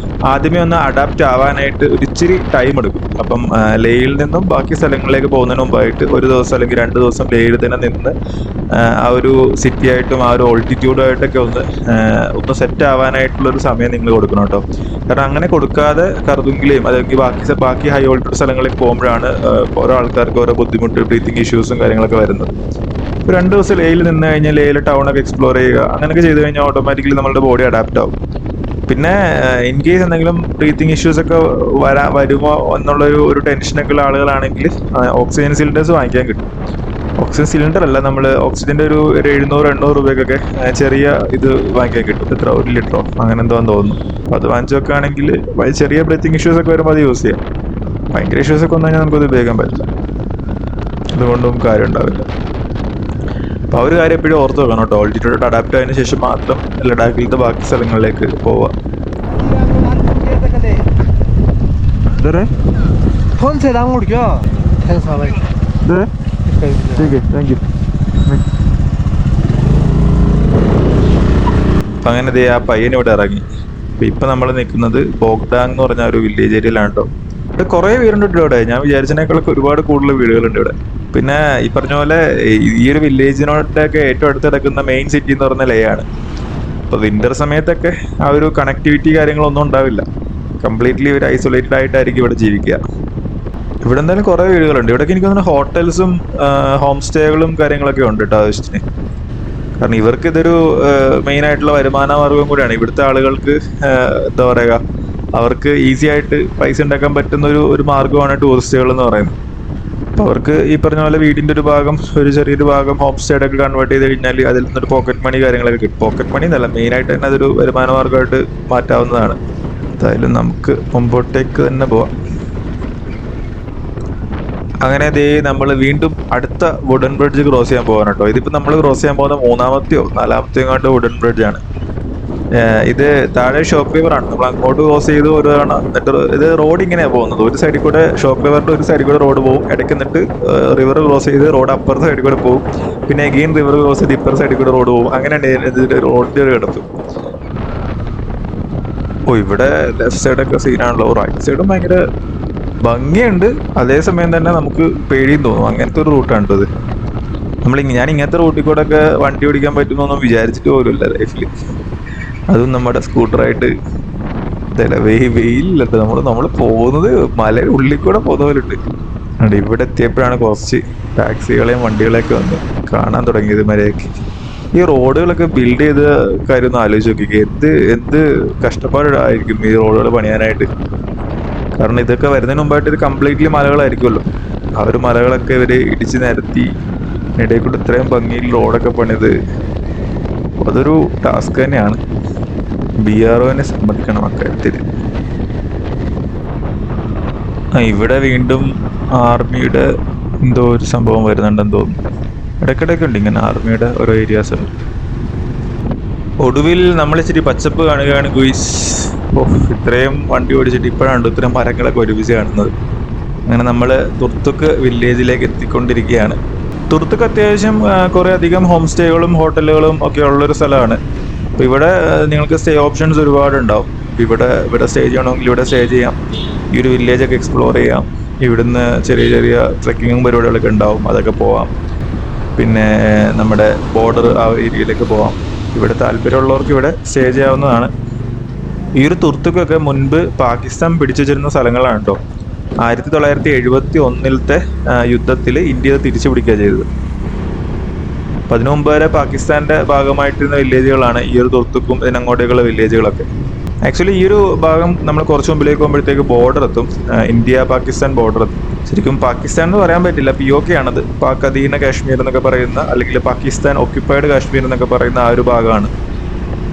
ആദ്യമേ ഒന്ന് അഡാപ്റ്റ് ആവാനായിട്ട് ഒരു ഇച്ചിരി ടൈം എടുക്കും. അപ്പം ലേയിൽ നിന്നും ബാക്കി സ്ഥലങ്ങളിലേക്ക് പോകുന്നതിന് മുമ്പായിട്ട് ഒരു ദിവസം അല്ലെങ്കിൽ 2 ദിവസം ലേയിൽ തന്നെ നിന്ന് ആ ഒരു സിറ്റി ആയിട്ടും ആ ഒരു ഓൾട്ടിറ്റ്യൂഡായിട്ടൊക്കെ ഒന്ന് സെറ്റ് ആവാനായിട്ടുള്ളൊരു സമയം നിങ്ങൾ കൊടുക്കണം കേട്ടോ. കാരണം അങ്ങനെ കൊടുക്കാതെ കർദുങ്കിലെയും അല്ലെങ്കിൽ ബാക്കി ഹൈ ഓൾട്ടിറ്റ്യൂഡ് സ്ഥലങ്ങളിൽ പോകുമ്പോഴാണ് ഓരോ ആൾക്കാർക്ക് ഓരോ ബുദ്ധിമുട്ട്, ബ്രീത്തിങ് ഇഷ്യൂസും കാര്യങ്ങളൊക്കെ വരുന്നത്. ഇപ്പോൾ 2 ദിവസം ലേയിൽ നിന്ന് കഴിഞ്ഞാൽ ലേയിലെ ടൗണൊക്കെ എക്സ്പ്ലോർ ചെയ്യുക, അങ്ങനെയൊക്കെ ചെയ്ത് കഴിഞ്ഞാൽ ഓട്ടോമാറ്റിക്കലി നമ്മുടെ ബോഡി അഡാപ്റ്റ് ആവും. പിന്നെ ഇൻ കേസ് എന്തെങ്കിലും ബ്രീത്തിങ് ഇഷ്യൂസ് ഒക്കെ വരുമോ എന്നുള്ള ടെൻഷനൊക്കെ ഉള്ള ആളുകളാണെങ്കിൽ ഓക്സിജൻ സിലിണ്ടേഴ്സ് വാങ്ങിക്കാൻ കിട്ടും. ഓക്സിജൻ സിലിണ്ടർ അല്ല, നമ്മൾ ഓക്സിജൻ്റെ ഒരു 700-800 രൂപയ്ക്കൊക്കെ ചെറിയ ഇത് വാങ്ങിക്കാൻ കിട്ടും. എത്ര 1 ലിറ്ററോ അങ്ങനെ എന്തോന്ന് തോന്നുന്നു. അപ്പോൾ അത് വാങ്ങിച്ചു വെക്കുകയാണെങ്കിൽ ചെറിയ ബ്രീത്തിങ് ഇഷ്യൂസ് ഒക്കെ വരുമ്പോൾ അത് യൂസ് ചെയ്യാം. ഭയങ്കര ഇഷ്യൂസ് ഒക്കെ വന്നു കഴിഞ്ഞാൽ നമുക്കത് ഉപയോഗിക്കാൻ പറ്റില്ല, അതുകൊണ്ടും കാര്യം ഉണ്ടാവില്ല. അപ്പോൾ ആ ഒരു കാര്യം എപ്പോഴും ഓർത്ത് വെക്കണം കേട്ടോ. ഓൾട്ടിറ്റ്യൂഡ് അഡാപ്റ്റ് ആയതിനു ശേഷം മാത്രം ലഡാക്കിലത്തെ ബാക്കി സ്ഥലങ്ങളിലേക്ക് പോവാം. फोन से डाउनलोड क्या थैंक्स भाई ठीक है थैंक यू. അപ്പം അങ്ങനെ ദേ ആ പയ്യൻ ഇവിടെ ഇറങ്ങി. അപ്പം ഇപ്പം നമ്മൾ നിൽക്കുന്നത് ബോഗ്ഡാങ് എന്ന് പറഞ്ഞ ഒരു വില്ലേജ് ഏരിയയിലാണ് കേട്ടോ. ഇവിടെ കുറേ വീടുണ്ട് ഇവിടെ. ഞാൻ വിചാരിച്ചതിനേക്കാളൊക്കെ ഒരുപാട് കൂടുതൽ വീടുകളുണ്ട് ഇവിടെ. പിന്നെ ഈ പറഞ്ഞ പോലെ ഈ ഒരു വില്ലേജിനോടൊക്കെ ഏറ്റവും അടുത്ത് കിടക്കുന്ന മെയിൻ സിറ്റി എന്ന് പറഞ്ഞ ലേ ആണ്. അപ്പോൾ വിൻ്റർ സമയത്തൊക്കെ ആ ഒരു കണക്ടിവിറ്റി കാര്യങ്ങളൊന്നും ഉണ്ടാവില്ല. കംപ്ലീറ്റ്ലി ഒരു ഐസൊലേറ്റഡ് ആയിട്ടായിരിക്കും ഇവിടെ ജീവിക്കുക. ഇവിടെ എന്തായാലും കുറേ വീടുകളുണ്ട്. ഇവിടെയൊക്കെ എനിക്ക് തോന്നുന്നു ഹോട്ടൽസും ഹോം സ്റ്റേകളും കാര്യങ്ങളൊക്കെ ഉണ്ട് കേട്ടോ ആവശ്യത്തിന്. കാരണം ഇവർക്ക് ഇതൊരു മെയിനായിട്ടുള്ള വരുമാന മാർഗം കൂടിയാണ്. ഇവിടുത്തെ ആളുകൾക്ക് എന്താ പറയുക, അവർക്ക് ഈസി ആയിട്ട് പൈസ ഉണ്ടാക്കാൻ പറ്റുന്ന ഒരു മാർഗമാണ് ടൂറിസ്റ്റുകൾ എന്ന് പറയുന്നത്. അപ്പോൾ അവർക്ക് ഈ പറഞ്ഞ പോലെ വീടിൻ്റെ ഒരു ഭാഗം, ഒരു ചെറിയൊരു ഭാഗം ഹോം സ്റ്റേയൊക്കെ കൺവേർട്ട് ചെയ്ത് കഴിഞ്ഞാൽ അതിൽ നിന്നൊരു പോക്കറ്റ് മണി കാര്യങ്ങളൊക്കെ കിട്ടും. പോക്കറ്റ് മണി എന്നല്ല, മെയിനായിട്ട് തന്നെ അതൊരു വരുമാന മാർഗമായിട്ട് മാറ്റാവുന്നതാണ്. എന്തായാലും നമുക്ക് മുമ്പോട്ടേക്ക് തന്നെ പോവാം. അങ്ങനെ ദേ നമ്മൾ വീണ്ടും അടുത്ത വുഡൻ ബ്രിഡ്ജ് ക്രോസ് ചെയ്യാൻ പോകാൻ കേട്ടോ. ഇതിപ്പോൾ നമ്മൾ ക്രോസ് ചെയ്യാൻ പോകുന്ന 3-ാമത്തെയോ 4-ാമത്തെയോ കണ്ട് വുഡൻ ബ്രിഡ്ജാണ്. ഇത് താഴെ ഷോക്ക് റിവറാണ്. നമ്മൾ അങ്ങോട്ട് ക്രോസ് ചെയ്ത് ഒരു തവണ എന്നിട്ട് ഇത് റോഡ് ഇങ്ങനെയാണ് പോകുന്നത്. ഒരു സൈഡിൽ കൂടെ ഷോക്ക് റിവറിൻ്റെ ഒരു സൈഡിൽ കൂടെ റോഡ് പോകും. ഇടയ്ക്ക് എന്നിട്ട് റിവർ ക്രോസ് ചെയ്ത് റോഡ് അപ്പുറത്തെ സൈഡിൽ കൂടെ പോകും. പിന്നെ അഗെയിൻ റിവർ ക്രോസ് ചെയ്ത് ഇപ്പുറത്തെ സൈഡിൽ കൂടെ റോഡ് പോകും. അങ്ങനെയാണ് ഇതിൻ്റെ റോഡിൻ്റെ ഒരു കിടത്തും. ഇവിടെ ലെഫ്റ്റ് സൈഡൊക്കെ സീനാണല്ലോ. റൈറ്റ് സൈഡും ഭയങ്കര ഭംഗിയുണ്ട്, അതേസമയം തന്നെ നമുക്ക് പേടിയും തോന്നും. അങ്ങനത്തെ ഒരു റൂട്ടാണ് ഇത്. ഞാൻ ഇങ്ങനത്തെ റൂട്ടിൽ കൂടെ ഒക്കെ വണ്ടി ഓടിക്കാൻ പറ്റുമെന്നൊന്നും വിചാരിച്ചിട്ട് പോലുമില്ല ലൈഫിൽ. അതും നമ്മുടെ സ്കൂട്ടറായിട്ട് വെയിലില്ലട്ടോ. നമ്മൾ പോകുന്നത് മലയുടെ ഉള്ളിൽ കൂടെ പോകുന്ന പോലെ ഉണ്ട്. ഇവിടെ എത്തിയപ്പോഴാണ് കുറച്ച് ടാക്സികളെയും വണ്ടികളെയൊക്കെ വന്ന് കാണാൻ തുടങ്ങിയത് മര്യാദയ്ക്ക്. ഈ റോഡുകളൊക്കെ ബിൽഡ് ചെയ്ത കാര്യം ഒന്ന് ആലോചിച്ച് നോക്കിക്കുക. എന്ത് കഷ്ടപ്പാടായിരിക്കും ഈ റോഡുകൾ പണിയാനായിട്ട്. കാരണം ഇതൊക്കെ വരുന്നതിന് മുമ്പായിട്ട് ഇത് കംപ്ലീറ്റ്ലി മലകളായിരിക്കുമല്ലോ. ആ ഒരു മലകളൊക്കെ ഇവർ ഇടിച്ച് നിരത്തി ഇടയിൽ കൂടെ ഇത്രയും ഭംഗിയിൽ റോഡൊക്കെ പണിത് അതൊരു ടാസ്ക് തന്നെയാണ്. BROനെ സമ്മതിക്കണം അക്കാര്യത്തിൽ. ഇവിടെ വീണ്ടും ആർമിയുടെ എന്തോ ഒരു സംഭവം വരുന്നുണ്ടെന്ന് തോന്നുന്നു. ഇടയ്ക്കിടയ്ക്ക് ഉണ്ട് ഇങ്ങനെ ആർമിയുടെ ഓരോ ഏരിയാസ് ഉണ്ട്. ഒടുവിൽ നമ്മൾ ഇച്ചിരി പച്ചപ്പ് കാണുകയാണ് ഗുയിസ്. ഇത്രയും വണ്ടി ഓടിച്ചിട്ട് ഇപ്പോഴാണ് ഇത്രയും മരങ്ങളൊക്കെ ഒരുമിച്ച് കാണുന്നത്. അങ്ങനെ നമ്മൾ തുർത്തുക്ക് വില്ലേജിലേക്ക് എത്തിക്കൊണ്ടിരിക്കുകയാണ്. തുർത്തുക്ക് അത്യാവശ്യം കുറേ അധികം ഹോം സ്റ്റേകളും ഹോട്ടലുകളും ഒക്കെ ഉള്ളൊരു സ്ഥലമാണ്. അപ്പോൾ ഇവിടെ നിങ്ങൾക്ക് സ്റ്റേ ഓപ്ഷൻസ് ഒരുപാടുണ്ടാവും. ഇവിടെ സ്റ്റേ ചെയ്യണമെങ്കിൽ ഇവിടെ സ്റ്റേ ചെയ്യാം. ഈ ഒരു വില്ലേജൊക്കെ എക്സ്പ്ലോർ ചെയ്യാം. ഇവിടുന്ന് ചെറിയ ചെറിയ ട്രെക്കിങ്ങും പരിപാടികളൊക്കെ ഉണ്ടാവും, അതൊക്കെ പോവാം. പിന്നെ നമ്മുടെ ബോർഡർ ആ ഏരിയയിലേക്ക് പോവാം. ഇവിടെ താല്പര്യമുള്ളവർക്ക് ഇവിടെ സ്റ്റേ ചെയ്യാവുന്നതാണ്. ഈ ഒരു തുർത്തുക്കൊക്കെ മുൻപ് പാകിസ്ഥാൻ പിടിച്ചു വെച്ചിരുന്ന സ്ഥലങ്ങളാണ് കേട്ടോ. 1971 യുദ്ധത്തിൽ ഇന്ത്യ തിരിച്ചു പിടിക്കുക ചെയ്തത്. അപ്പം അതിനു മുമ്പ് വരെ പാകിസ്ഥാൻ്റെ ഭാഗമായിട്ടിരുന്ന വില്ലേജുകളാണ് ഈ ഒരു തുർത്തുക്കും ഇതിനങ്ങോട്ടേക്കുള്ള വില്ലേജുകളൊക്കെ. ആക്ച്വലി ഈ ഒരു ഭാഗം നമ്മൾ കുറച്ച് മുമ്പിലേക്ക് പോകുമ്പോഴത്തേക്ക് ബോർഡർ എത്തും, ഇന്ത്യ പാകിസ്ഥാൻ ബോർഡർ എത്തും. ശരിക്കും പാകിസ്ഥാൻ എന്ന് പറയാൻ പറ്റില്ല, POK ആണത്. പാക് അധീന കാശ്മീർ എന്നൊക്കെ പറയുന്ന, അല്ലെങ്കിൽ പാകിസ്ഥാൻ ഒക്യുപ്പൈഡ് കാശ്മീർ എന്നൊക്കെ പറയുന്ന ആ ഒരു ഭാഗമാണ്.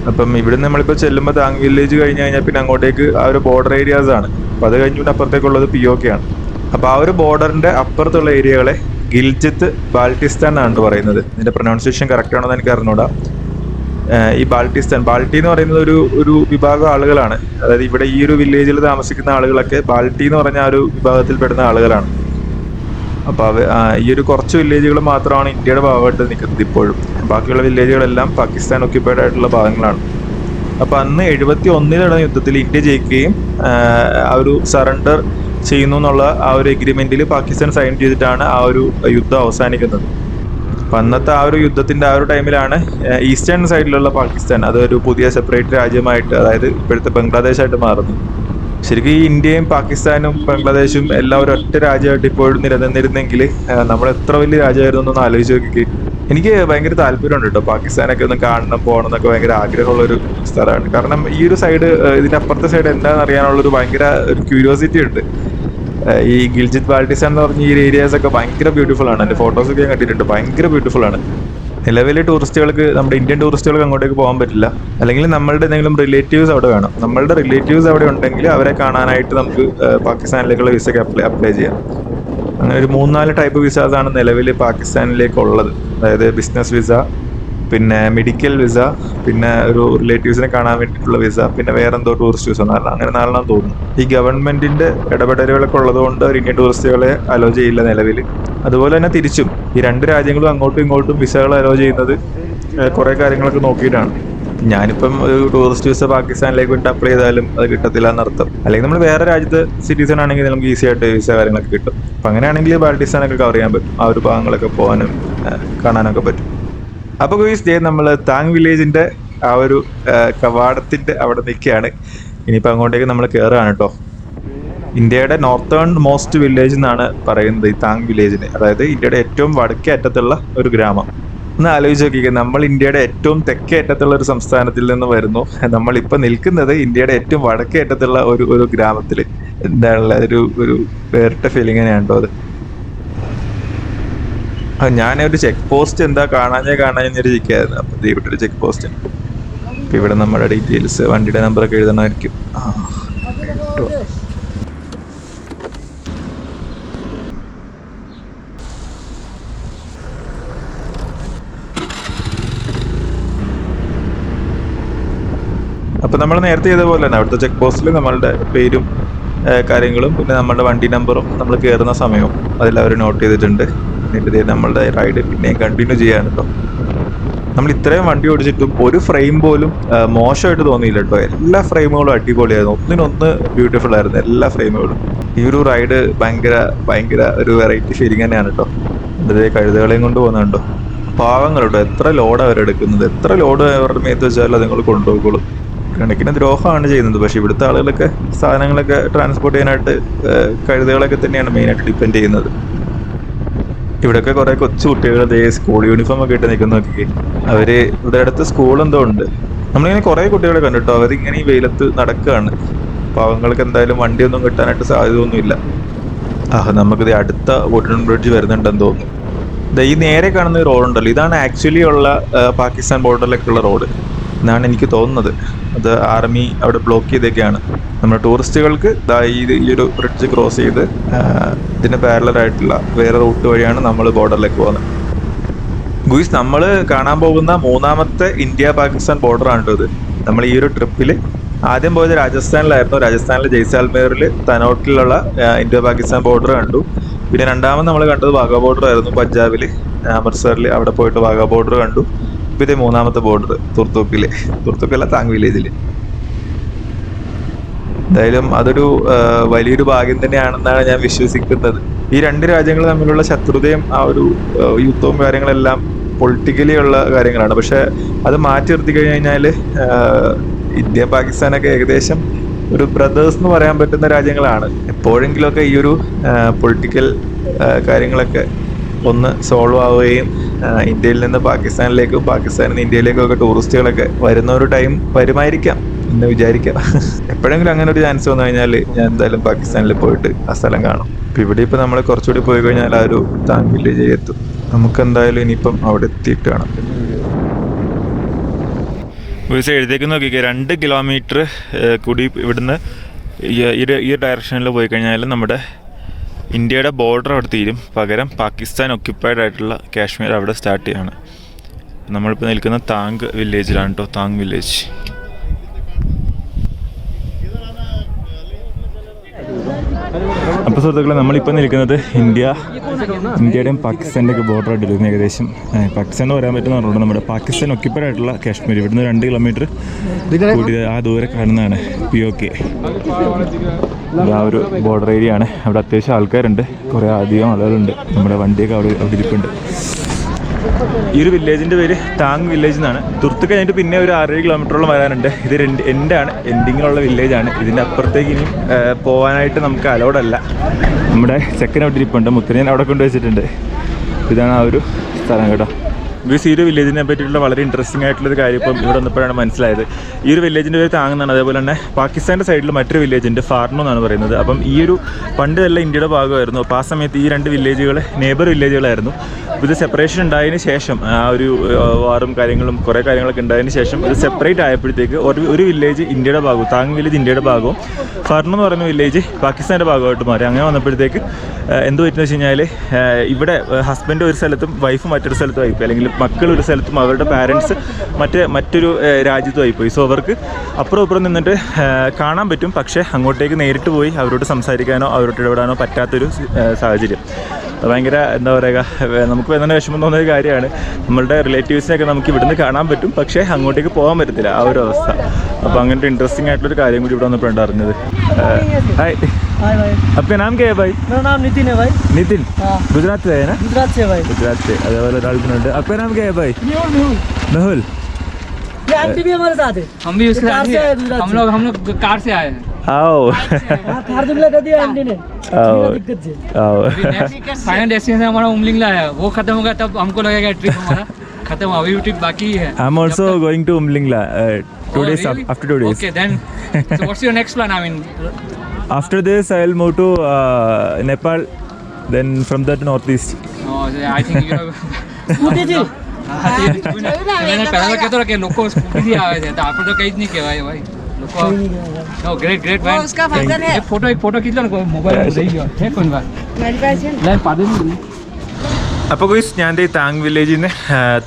അപ്പം ഇവിടുന്ന് നമ്മളിപ്പോൾ ചെല്ലുമ്പോൾ താങ് വില്ലേജ് കഴിഞ്ഞ് കഴിഞ്ഞാൽ പിന്നെ അങ്ങോട്ടേക്ക് ആ ഒരു ബോർഡർ ഏരിയാസ് ആണ്. അപ്പം അത് കഴിഞ്ഞിട്ട് അപ്പുറത്തേക്കുള്ളത് POK ആണ്. അപ്പോൾ ആ ഒരു ബോർഡറിൻ്റെ അപ്പുറത്തുള്ള ഏരിയകളെ ഗിൽജിത്ത് ബാൾട്ടിസ്ഥാൻ എന്നാണ് പറയുന്നത്. ഇതിൻ്റെ പ്രൊനൗൺസിയേഷൻ കറക്റ്റ് ആണോ എന്ന് എനിക്ക് അറിഞ്ഞൂടാ. ഈ ബാൾട്ടിസ്ഥാൻ, ബാൾട്ടി എന്ന് പറയുന്നത് ഒരു വിഭാഗം ആളുകളാണ്. അതായത് ഇവിടെ ഈ ഒരു വില്ലേജിൽ താമസിക്കുന്ന ആളുകളൊക്കെ ബാൾട്ടി എന്ന് പറഞ്ഞ ആ ഒരു വിഭാഗത്തിൽപ്പെടുന്ന ആളുകളാണ്. അപ്പോൾ ഈ ഒരു കുറച്ച് വില്ലേജുകൾ മാത്രമാണ് ഇന്ത്യയുടെ ഭാഗമായിട്ട് നിൽക്കുന്നത് ഇപ്പോഴും. ബാക്കിയുള്ള വില്ലേജുകളെല്ലാം പാകിസ്ഥാൻ ഒക്യുപ്പൈഡ് ആയിട്ടുള്ള ഭാഗങ്ങളാണ്. അപ്പോൾ അന്ന് 71 നടന്ന യുദ്ധത്തിൽ ഇന്ത്യ ജയിക്കുകയും ആ ഒരു സറണ്ടർ ചെയ്യുന്നു എന്നുള്ള ആ ഒരു എഗ്രിമെന്റിൽ പാകിസ്ഥാൻ സൈൻ ചെയ്തിട്ടാണ് ആ ഒരു യുദ്ധം അവസാനിക്കുന്നത്. അപ്പം അന്നത്തെ ആ ഒരു യുദ്ധത്തിന്റെ ആ ഒരു ടൈമിലാണ് ഈസ്റ്റേൺ സൈഡിലുള്ള പാകിസ്ഥാൻ അതൊരു പുതിയ സെപ്പറേറ്റ് രാജ്യമായിട്ട്, അതായത് ഇപ്പോഴത്തെ ബംഗ്ലാദേശായിട്ട് മാറുന്നു. ശരിക്കും ഈ ഇന്ത്യയും പാകിസ്ഥാനും ബംഗ്ലാദേശും എല്ലാം ഒരു ഒറ്റ രാജ്യമായിട്ട് ഇപ്പോഴും നിലനിന്നിരുന്നെങ്കിൽ നമ്മൾ എത്ര വലിയ രാജ്യമായിരുന്നു എന്നൊന്ന് ആലോചിച്ച് നോക്കി. എനിക്ക് ഭയങ്കര താല്പര്യമുണ്ട് കേട്ടോ പാകിസ്ഥാനൊക്കെ ഒന്ന് കാണണം, പോകണം എന്നൊക്കെ ഭയങ്കര ആഗ്രഹമുള്ളൊരു സ്ഥലമാണ്. കാരണം ഈ ഒരു സൈഡ്, ഇതിന്റെ അപ്പുറത്തെ സൈഡ് എന്താണെന്ന് അറിയാനുള്ളൊരു ഭയങ്കര ഒരു ക്യൂരിയോസിറ്റി ഉണ്ട്. ഈ ഗിൽജിത് ബാൾട്ടിസ്ഥാൻ എന്ന് പറഞ്ഞ ഈ ഏരിയാസ് ഒക്കെ ഭയങ്കര ബ്യൂട്ടിഫുൾ ആണ്. എൻ്റെ ഫോട്ടോസൊക്കെ ഞാൻ കണ്ടിട്ടുണ്ട്, ഭയങ്കര ബ്യൂട്ടിഫുൾ ആണ്. നിലവിലെ ടൂറിസ്റ്റുകൾക്ക്, നമ്മുടെ ഇന്ത്യൻ ടൂറിസ്റ്റുകൾക്ക് അങ്ങോട്ടേക്ക് പോകാൻ പറ്റില്ല. അല്ലെങ്കിൽ നമ്മളുടെ എന്തെങ്കിലും റിലേറ്റീവ്സ് അവിടെ വേണം. നമ്മളുടെ റിലേറ്റീവ്സ് അവിടെ ഉണ്ടെങ്കിൽ അവരെ കാണാനായിട്ട് നമുക്ക് പാകിസ്ഥാനിലേക്കുള്ള വിസയ്ക്ക് അപ്ലൈ ചെയ്യാം. അങ്ങനെ ഒരു 3-4 ടൈപ്പ് വിസാസാണ് നിലവിൽ പാകിസ്ഥാനിലേക്കുള്ളത്. അതായത് ബിസിനസ് വിസ, പിന്നെ മെഡിക്കൽ വിസ, പിന്നെ ഒരു റിലേറ്റീവ്സിനെ കാണാൻ വേണ്ടിയിട്ടുള്ള വിസ, പിന്നെ വേറെ എന്തോ ടൂറിസ്റ്റ് വിസ, അങ്ങനെ 4 തോന്നുന്നു. ഈ ഗവൺമെന്റിന്റെ ഇടപെടലുകളൊക്കെ ഉള്ളതുകൊണ്ട് ഒരു ഇന്ത്യൻ ടൂറിസ്റ്റുകളെ അലോ ചെയ്യില്ല നിലവിൽ. അതുപോലെ തന്നെ തിരിച്ചും ഈ 2 രാജ്യങ്ങളും അങ്ങോട്ടും ഇങ്ങോട്ടും വിസകൾ അലോ ചെയ്യുന്നത് കുറെ കാര്യങ്ങളൊക്കെ നോക്കിയിട്ടാണ്. ഞാനിപ്പം ഒരു ടൂറിസ്റ്റ് വിസ പാകിസ്ഥാനിലേക്ക് വേണ്ടി അപ്ലൈ ചെയ്താലും അത് കിട്ടത്തില്ല എന്നർത്ഥം. അല്ലെങ്കിൽ നമ്മൾ വേറെ രാജ്യത്തെ സിറ്റിസൺ ആണെങ്കിൽ നമുക്ക് ഈസി ആയിട്ട് വിസ കാര്യങ്ങളൊക്കെ കിട്ടും. അപ്പം അങ്ങനെയാണെങ്കിൽ ബാൾട്ടിസ്ഥാനൊക്കെ കവർ ചെയ്യാൻ പറ്റും, ആ ഒരു ഭാഗങ്ങളൊക്കെ പോകാനും കാണാനൊക്കെ പറ്റും. അപ്പോൾ ഗോയ്സ്, നമ്മൾ താങ് വില്ലേജിന്റെ ആ ഒരു കവാടത്തിന്റെ അവിടെ നിൽക്കുകയാണ്. ഇനിയിപ്പോൾ അങ്ങോട്ടേക്ക് നമ്മൾ കയറുകയാണ് കേട്ടോ. ഇന്ത്യയുടെ നോർത്തേൺ മോസ്റ്റ് വില്ലേജ് എന്നാണ് പറയുന്നത് ഈ താങ് വില്ലേജിന്. അതായത് ഇന്ത്യയുടെ ഏറ്റവും വടക്കേ അറ്റത്തുള്ള ഒരു ഗ്രാമം. ഒന്ന് ആലോചിച്ച് നോക്കിക്കുക, നമ്മൾ ഇന്ത്യയുടെ ഏറ്റവും തെക്കേ അറ്റത്തുള്ള ഒരു സംസ്ഥാനത്തിൽ നിന്ന് വരുന്നു. നമ്മളിപ്പോൾ നിൽക്കുന്നത് ഇന്ത്യയുടെ ഏറ്റവും വടക്കേ അറ്റത്തുള്ള ഒരു ഗ്രാമത്തിൽ. എന്താണുള്ള ഒരു വേറിട്ട ഫീലിംഗ് തന്നെയാണ് കേട്ടോ അത്. ഞാനൊരു ചെക്ക് പോസ്റ്റ് എന്താ കാണാഞ്ഞൊരു ചിക്കായിരുന്നു. അപ്പോൾ ഇവിടെ ഒരു ചെക്ക് പോസ്റ്റ്. അപ്പം ഇവിടെ നമ്മുടെ ഡീറ്റെയിൽസ്, വണ്ടിയുടെ നമ്പറൊക്കെ എഴുതണമായിരിക്കും. അപ്പം നമ്മൾ നേരത്തെ ചെയ്ത പോലെ തന്നെ അവിടുത്തെ ചെക്ക് പോസ്റ്റിൽ നമ്മളുടെ പേരും കാര്യങ്ങളും പിന്നെ നമ്മുടെ വണ്ടി നമ്പറും നമ്മൾ കയറുന്ന സമയവും അതിലവർ നോട്ട് ചെയ്തിട്ടുണ്ട്. എന്നിട്ട് നമ്മളുടെ റൈഡ് പിന്നെയും കണ്ടിന്യൂ ചെയ്യാൻ കേട്ടോ. നമ്മൾ ഇത്രയും വണ്ടി ഓടിച്ചിട്ടും ഒരു ഫ്രെയിം പോലും മോശമായിട്ട് തോന്നിയില്ല കേട്ടോ. എല്ലാ ഫ്രെയിമുകളും അടിപൊളിയായിരുന്നു, ഒന്നിനൊന്ന് ബ്യൂട്ടിഫുൾ ആയിരുന്നു എല്ലാ ഫ്രെയിമുകളും. ഈ ഒരു റൈഡ് ഭയങ്കര ഒരു വെറൈറ്റി ഫീലിംഗ് തന്നെയാണ് കേട്ടോ. അതേ കഴുതകളെയും കൊണ്ട് പോകുന്നുണ്ടോ, പാവങ്ങൾ കേട്ടോ. എത്ര ലോഡ് അവരെടുക്കുന്നത്, എത്ര ലോഡ് അവരുടെ മേത്ത് വെച്ചാൽ അത് നിങ്ങൾ കൊണ്ടുപോകുള്ളൂ. കണക്കിന് ദ്രോഹമാണ് ചെയ്യുന്നത്. പക്ഷെ ഇവിടുത്തെ ആളുകളൊക്കെ സാധനങ്ങളൊക്കെ ട്രാൻസ്പോർട്ട് ചെയ്യാനായിട്ട് കഴുതകളൊക്കെ തന്നെയാണ് മെയിനായിട്ട് ഡിപ്പെൻഡ് ചെയ്യുന്നത്. ഇവിടെയൊക്കെ കുറെ കൊച്ചു കുട്ടികൾ അതേ സ്കൂൾ യൂണിഫോം ഒക്കെ ഇട്ട് നിൽക്കുന്ന നോക്കി. അവര് ഇവിടെ അടുത്ത് സ്കൂൾ എന്തോ ഉണ്ട്. നമ്മളിങ്ങനെ കുറെ കുട്ടികളെ കണ്ടിട്ടോ, അവരിങ്ങനെ ഈ വെയിലത്ത് നടക്കുകയാണ്. പാവങ്ങൾക്ക് എന്തായാലും വണ്ടിയൊന്നും കിട്ടാനായിട്ട് സാധ്യതയൊന്നുമില്ല. നമുക്കിത് അടുത്ത വുഡൻ ബ്രിഡ്ജ് വരുന്നുണ്ടെന്ന് തോന്നുന്നു. ഈ നേരെ കാണുന്ന റോഡ് ഉണ്ടല്ലോ, ഇതാണ് ആക്ച്വലി ഉള്ള പാകിസ്ഥാൻ ബോർഡറിലേക്കുള്ള റോഡ് എന്നാണ് എനിക്ക് തോന്നുന്നത്. അത് ആർമി അവിടെ ബ്ലോക്ക് ചെയ്തൊക്കെയാണ്. നമ്മുടെ ടൂറിസ്റ്റുകൾക്ക് ഈ ഒരു ബ്രിഡ്ജ് ക്രോസ് ചെയ്ത് ഇതിന് പാരലറായിട്ടുള്ള വേറെ റൂട്ട് വഴിയാണ് നമ്മൾ ബോർഡറിലേക്ക് പോകുന്നത്. ഗുയിസ്, നമ്മൾ കാണാൻ പോകുന്ന 3ാമത്തെ ഇന്ത്യ പാകിസ്ഥാൻ ബോർഡറാണ് കേട്ടോ ഇത്. നമ്മൾ ഈ ഒരു ട്രിപ്പിൽ ആദ്യം പോയത് രാജസ്ഥാനിലായിരുന്നു. രാജസ്ഥാനിലെ ജയ്സാൽമേറിൽ തനോട്ടിലുള്ള ഇന്ത്യ പാകിസ്ഥാൻ ബോർഡർ കണ്ടു. പിന്നെ 2ാമത് നമ്മൾ കണ്ടത് വാഗ ബോർഡർ ആയിരുന്നു, പഞ്ചാബിൽ അമൃത്സറിൽ. അവിടെ പോയിട്ട് വാഗ ബോർഡർ കണ്ടു. പിന്നെ 3ാമത്തെ ബോർഡർ തുർത്തുക്കല്ല താങ് വില്ലേജിൽ. എന്തായാലും അതൊരു വലിയൊരു ഭാഗ്യം തന്നെയാണെന്നാണ് ഞാൻ വിശ്വസിക്കുന്നത്. ഈ 2 രാജ്യങ്ങൾ തമ്മിലുള്ള ശത്രുതയും ആ ഒരു യുദ്ധവും കാര്യങ്ങളെല്ലാം പൊളിറ്റിക്കലി ഉള്ള കാര്യങ്ങളാണ്. പക്ഷെ അത് മാറ്റി നിർത്തി കഴിഞ്ഞാൽ ഇന്ത്യ പാകിസ്ഥാനൊക്കെ ഏകദേശം ഒരു ബ്രദേഴ്സ് എന്ന് പറയാൻ പറ്റുന്ന രാജ്യങ്ങളാണ്. എപ്പോഴെങ്കിലുമൊക്കെ ഈ ഒരു പൊളിറ്റിക്കൽ കാര്യങ്ങളൊക്കെ ഒന്ന് സോൾവ് ആവുകയും ഇന്ത്യയിൽ നിന്ന് പാകിസ്ഥാനിലേക്കും പാകിസ്ഥാനിൽ നിന്ന് ഇന്ത്യയിലേക്കും ഒക്കെ ടൂറിസ്റ്റുകളൊക്കെ വരുന്ന ഒരു ടൈം വരുമായിരിക്കാം എന്ന് വിചാരിക്കാം. എപ്പോഴെങ്കിലും അങ്ങനെ ഒരു ചാൻസ് വന്നു കഴിഞ്ഞാൽ ഞാൻ എന്തായാലും പാകിസ്ഥാനിൽ പോയിട്ട് ആ സ്ഥലം കാണും. ഇപ്പം ഇവിടെ ഇപ്പം നമ്മൾ കുറച്ചുകൂടി പോയി കഴിഞ്ഞാൽ ആ ഒരു താങ് വില്ലേജ് എത്തും. നമുക്ക് എന്തായാലും ഇനിയിപ്പം അവിടെ എത്തിയിട്ട് കാണാം. ഒരു എഴുതേക്ക് നോക്കിക്കുക, 2 കിലോമീറ്റർ കൂടി ഇവിടുന്ന് ഈ ഡയറക്ഷനിൽ പോയി കഴിഞ്ഞാൽ നമ്മുടെ ഇന്ത്യയുടെ ബോർഡർ അവിടെ തീരും. പകരം പാകിസ്ഥാൻ ഒക്യുപ്പൈഡ് ആയിട്ടുള്ള കാശ്മീർ അവിടെ സ്റ്റാർട്ട് ചെയ്യാണ്. നമ്മളിപ്പോൾ നിൽക്കുന്ന താങ് വില്ലേജിലാണ് കേട്ടോ, താങ് വില്ലേജ്. അപ്പോൾ സുഹൃത്തുക്കളെ, നമ്മളിപ്പോൾ നിൽക്കുന്നത് ഇന്ത്യയുടെയും പാകിസ്ഥാൻ്റെയൊക്കെ ബോർഡർ ആയിട്ടിരുന്നു. ഏകദേശം പാകിസ്ഥാൻ എന്ന് പറയാൻ പറ്റുന്ന പറഞ്ഞുകൊണ്ട് നമ്മുടെ പാകിസ്ഥാൻ ഒക്യുപ്പൈഡ് ആയിട്ടുള്ള കാശ്മീർ, ഇവിടുന്ന് 2 കിലോമീറ്റർ കൂടി ആ ദൂരെ കാണുന്നതാണ് POK. ആ ഒരു ബോർഡർ ഏരിയ ആണ്. അവിടെ അത്യാവശ്യം ആൾക്കാരുണ്ട്, കുറേ അധികം ആളുകളുണ്ട്. നമ്മുടെ വണ്ടിയൊക്കെ അവിടെ ഇരിപ്പുണ്ട്. ഈ ഒരു വില്ലേജിൻ്റെ പേര് താങ് വില്ലേജ് എന്നാണ്. തുർത്ത് കഴിഞ്ഞിട്ട് പിന്നെ ഒരു 6-7 കിലോമീറ്ററോളം വരാനുണ്ട്. ഇത് എൻഡിങ്ങിലുള്ള വില്ലേജാണ്. ഇതിൻ്റെ അപ്പുറത്തേക്ക് ഇനിയും പോകാനായിട്ട് നമുക്ക് അലൗഡ് അല്ല. നമ്മുടെ ചെക്കൻ അവിടെ ഇരിപ്പുണ്ട്, മുത്തനെ അവിടെ കൊണ്ടുവച്ചിട്ടുണ്ട്. ഇതാണ് ആ ഒരു സ്ഥലം കേട്ടോ. ഈ ഒരു വില്ലേജിനെ പറ്റിയിട്ടുള്ള വളരെ ഇൻട്രസ്റ്റിംഗ് ആയിട്ടുള്ളൊരു കാര്യം ഇപ്പം ഇവിടെ വന്നപ്പോഴാണ് മനസ്സിലായത്. ഈ ഒരു വില്ലേജിൻ്റെ പേര് താങ് എന്നാണ്. അതേപോലെ തന്നെ പാകിസ്ഥാൻ്റെ സൈഡിൽ മറ്റൊരു വില്ലേജുണ്ട്, ഫാർണോ എന്നാണ് പറയുന്നത്. അപ്പം ഈ ഒരു പണ്ട് എല്ലാം ഇന്ത്യയുടെ ഭാഗമായിരുന്നു. അപ്പോൾ ആ സമയത്ത് ഈ 2 വില്ലേജുകൾ നെയ്ബർ വില്ലേജുകളായിരുന്നു. അപ്പോൾ ഇത് സെപ്പറേഷൻ ഉണ്ടായതിന് ശേഷം, ആ ഒരു വാറും കാര്യങ്ങളും കുറേ കാര്യങ്ങളൊക്കെ ഉണ്ടായതിന് ശേഷം ഇത് സെപ്പറേറ്റ് ആയപ്പോഴത്തേക്ക് ഒരു വില്ലേജ് ഇന്ത്യയുടെ ഭാഗവും, താങ് വില്ലേജ് ഇന്ത്യയുടെ ഭാഗവും, ഫാർണോ എന്ന് പറയുന്ന വില്ലേജ് പാകിസ്ഥാൻ്റെ ഭാഗമായിട്ട് മാറി. അങ്ങനെ വന്നപ്പോഴത്തേക്ക് എന്ത് പറ്റുമെന്ന് വെച്ച് കഴിഞ്ഞാൽ, ഇവിടെ ഹസ്ബൻഡ് ഒരു സ്ഥലത്തും വൈഫ് മറ്റൊരു സ്ഥലത്തും ആയിപ്പോയി, അല്ലെങ്കിൽ മക്കൾ ഒരു സ്ഥലത്തും അവരുടെ പാരൻസ് മറ്റൊരു രാജ്യത്തും ആയിപ്പോയി. സോ അവർക്ക് അപ്പുറം ഇപ്പുറം നിന്നിട്ട് കാണാൻ പറ്റും, പക്ഷേ അങ്ങോട്ടേക്ക് നേരിട്ട് പോയി അവരോട് സംസാരിക്കാനോ അവരോട് ഇടപെടാനോ പറ്റാത്തൊരു സാഹചര്യം. ഭയങ്കര എന്താ പറയുക, നമുക്ക് വരുന്ന വിഷമം തോന്നുന്ന ഒരു കാര്യമാണ്. നമ്മളുടെ റിലേറ്റീവ്സിനെയൊക്കെ നമുക്ക് ഇവിടുന്ന് കാണാൻ പറ്റും, പക്ഷേ അങ്ങോട്ടേക്ക് പോകാൻ പറ്റത്തില്ല, ആ ഒരു അവസ്ഥ. അപ്പോൾ അങ്ങനത്തെ ഇൻട്രസ്റ്റിംഗ് ആയിട്ടുള്ളൊരു കാര്യം കൂടി ഇവിടെ വന്നപ്പോഴാണ് അറിഞ്ഞത്. हाय आपका नाम क्या है भाई? मेरा नाम नितिन है भाई. नितिन गुजरात से है ना? गुजरात से भाई. गुजरात से. അതേപോലെ ഒരാൾക്കുണ്ട്. आपका नाम क्या है भाई? मेहुल. ये आंटी भी हमारे साथ है. हम भी उसके साथ ही हम लोग कार से आए हैं. आओ कार दुबला कर दिया आंटी ने. आओ दिक्कत से. आओ फाइनल डेस्टिनेशन हमारा उमलिंगला है, वो खत्म होगा तब हमको लगेगा ट्रिप हमारा खत्म. अभी ट्रिप बाकी ही है. I'm also going to Umlingla 2 days after 2 days. Okay then. So what's your next plan? I mean, after this I'll move to Nepal, then from that northeast. I think you know. Scooty जी. मैंने पहले कहता था कि लोग को scooty ही आए थे, तो आपको तो कहीं नहीं कहवाए भाई. लोग को नो ग्रेट मैन. उसका फादर है. एक फोटो खींच लो ना, मोबाइल में सही है कौन बात. मेरी पास है. लाइन पादे नहीं. അപ്പോൾ ഗോയ്സ്, ഞാൻ ഈ താങ് വില്ലേജിൽ നിന്ന്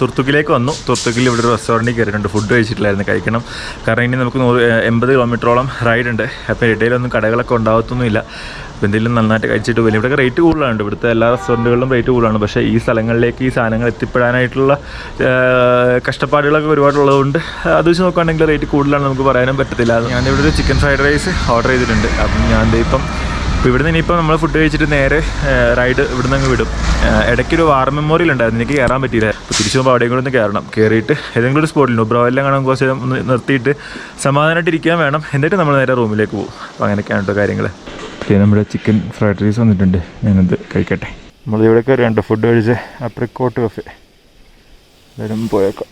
തുർത്തുക്കിലേക്ക് വന്നു. തുർത്തുക്കിൽ ഇവിടെ ഒരു റെസ്റ്റോറൻറ്റിൽ കയറിയിട്ടുണ്ട്. ഫുഡ് കഴിച്ചിട്ടില്ലായിരുന്നു, കഴിക്കണം. കാരണം ഇനി നമുക്ക് 80 കിലോമീറ്ററോളം റൈഡ് ഉണ്ട്. അപ്പോൾ ഇടയിലൊന്നും കടകളൊക്കെ ഉണ്ടാകത്തൊന്നുമില്ല. അപ്പോൾ എന്തെങ്കിലും നന്നായിട്ട് കഴിച്ചിട്ട് പോലും. ഇവിടെയൊക്കെ റേറ്റ് കൂടുതലാണ്, ഇവിടുത്തെ എല്ലാ റെസ്റ്റോറൻറ്റുകളിലും റേറ്റ് കൂടുതലാണ്. പക്ഷേ ഈ സ്ഥലങ്ങളിലേക്ക് ഈ സാധനങ്ങൾ എത്തിപ്പെടാനായിട്ടുള്ള കഷ്ടപ്പാടുകളൊക്കെ ഒരുപാടുള്ളതുകൊണ്ട് അത് വെച്ച് നോക്കുകയാണെങ്കിൽ റേറ്റ് കൂടുതലാണ്, നമുക്ക് പറയാനും പറ്റത്തില്ല. ഞാനിവിടെ ഒരു ചിക്കൻ ഫ്രൈഡ് റൈസ് ഓർഡർ ചെയ്തിട്ടുണ്ട്. അപ്പം ഞാൻ ഇപ്പം ഇവിടുന്ന് ഇനിയിപ്പോൾ നമ്മൾ ഫുഡ് കഴിച്ചിട്ട് നേരെ റൈഡ് ഇവിടുന്ന് അങ്ങ് വിടും. ഇടയ്ക്കൊരു വാർ മെമ്മോറിയൽ ഉണ്ടായിരുന്നു, എനിക്ക് കയറാൻ പറ്റിയില്ല. അപ്പോൾ തിരിച്ചു പോകുമ്പോൾ അവിടെയും കൂടെ ഒന്ന് കയറണം. കയറിയിട്ട് ഏതെങ്കിലും ഒരു സ്പോട്ടിൽ ബ്രോയെല്ലാം കാണാൻ കുറച്ച് ഒന്ന് നിർത്തിയിട്ട് സമാധാനമായിട്ട് ഇരിക്കാൻ വേണം. എന്നിട്ട് നമ്മൾ നേരെ റൂമിലേക്ക് പോകും. അപ്പോൾ അങ്ങനെയൊക്കെയാണ് കേട്ടോ കാര്യങ്ങൾ. പിന്നെ നമ്മുടെ ചിക്കൻ ഫ്രൈഡ് റൈസ് വന്നിട്ടുണ്ട്, ഞാനത് കഴിക്കട്ടെ. നമ്മളിവിടെ കയറിയുണ്ട് ഫുഡ് കഴിച്ച് അപ്രിക്കോട്ട് കഫേ. എല്ലാവരും പോയേക്കാം.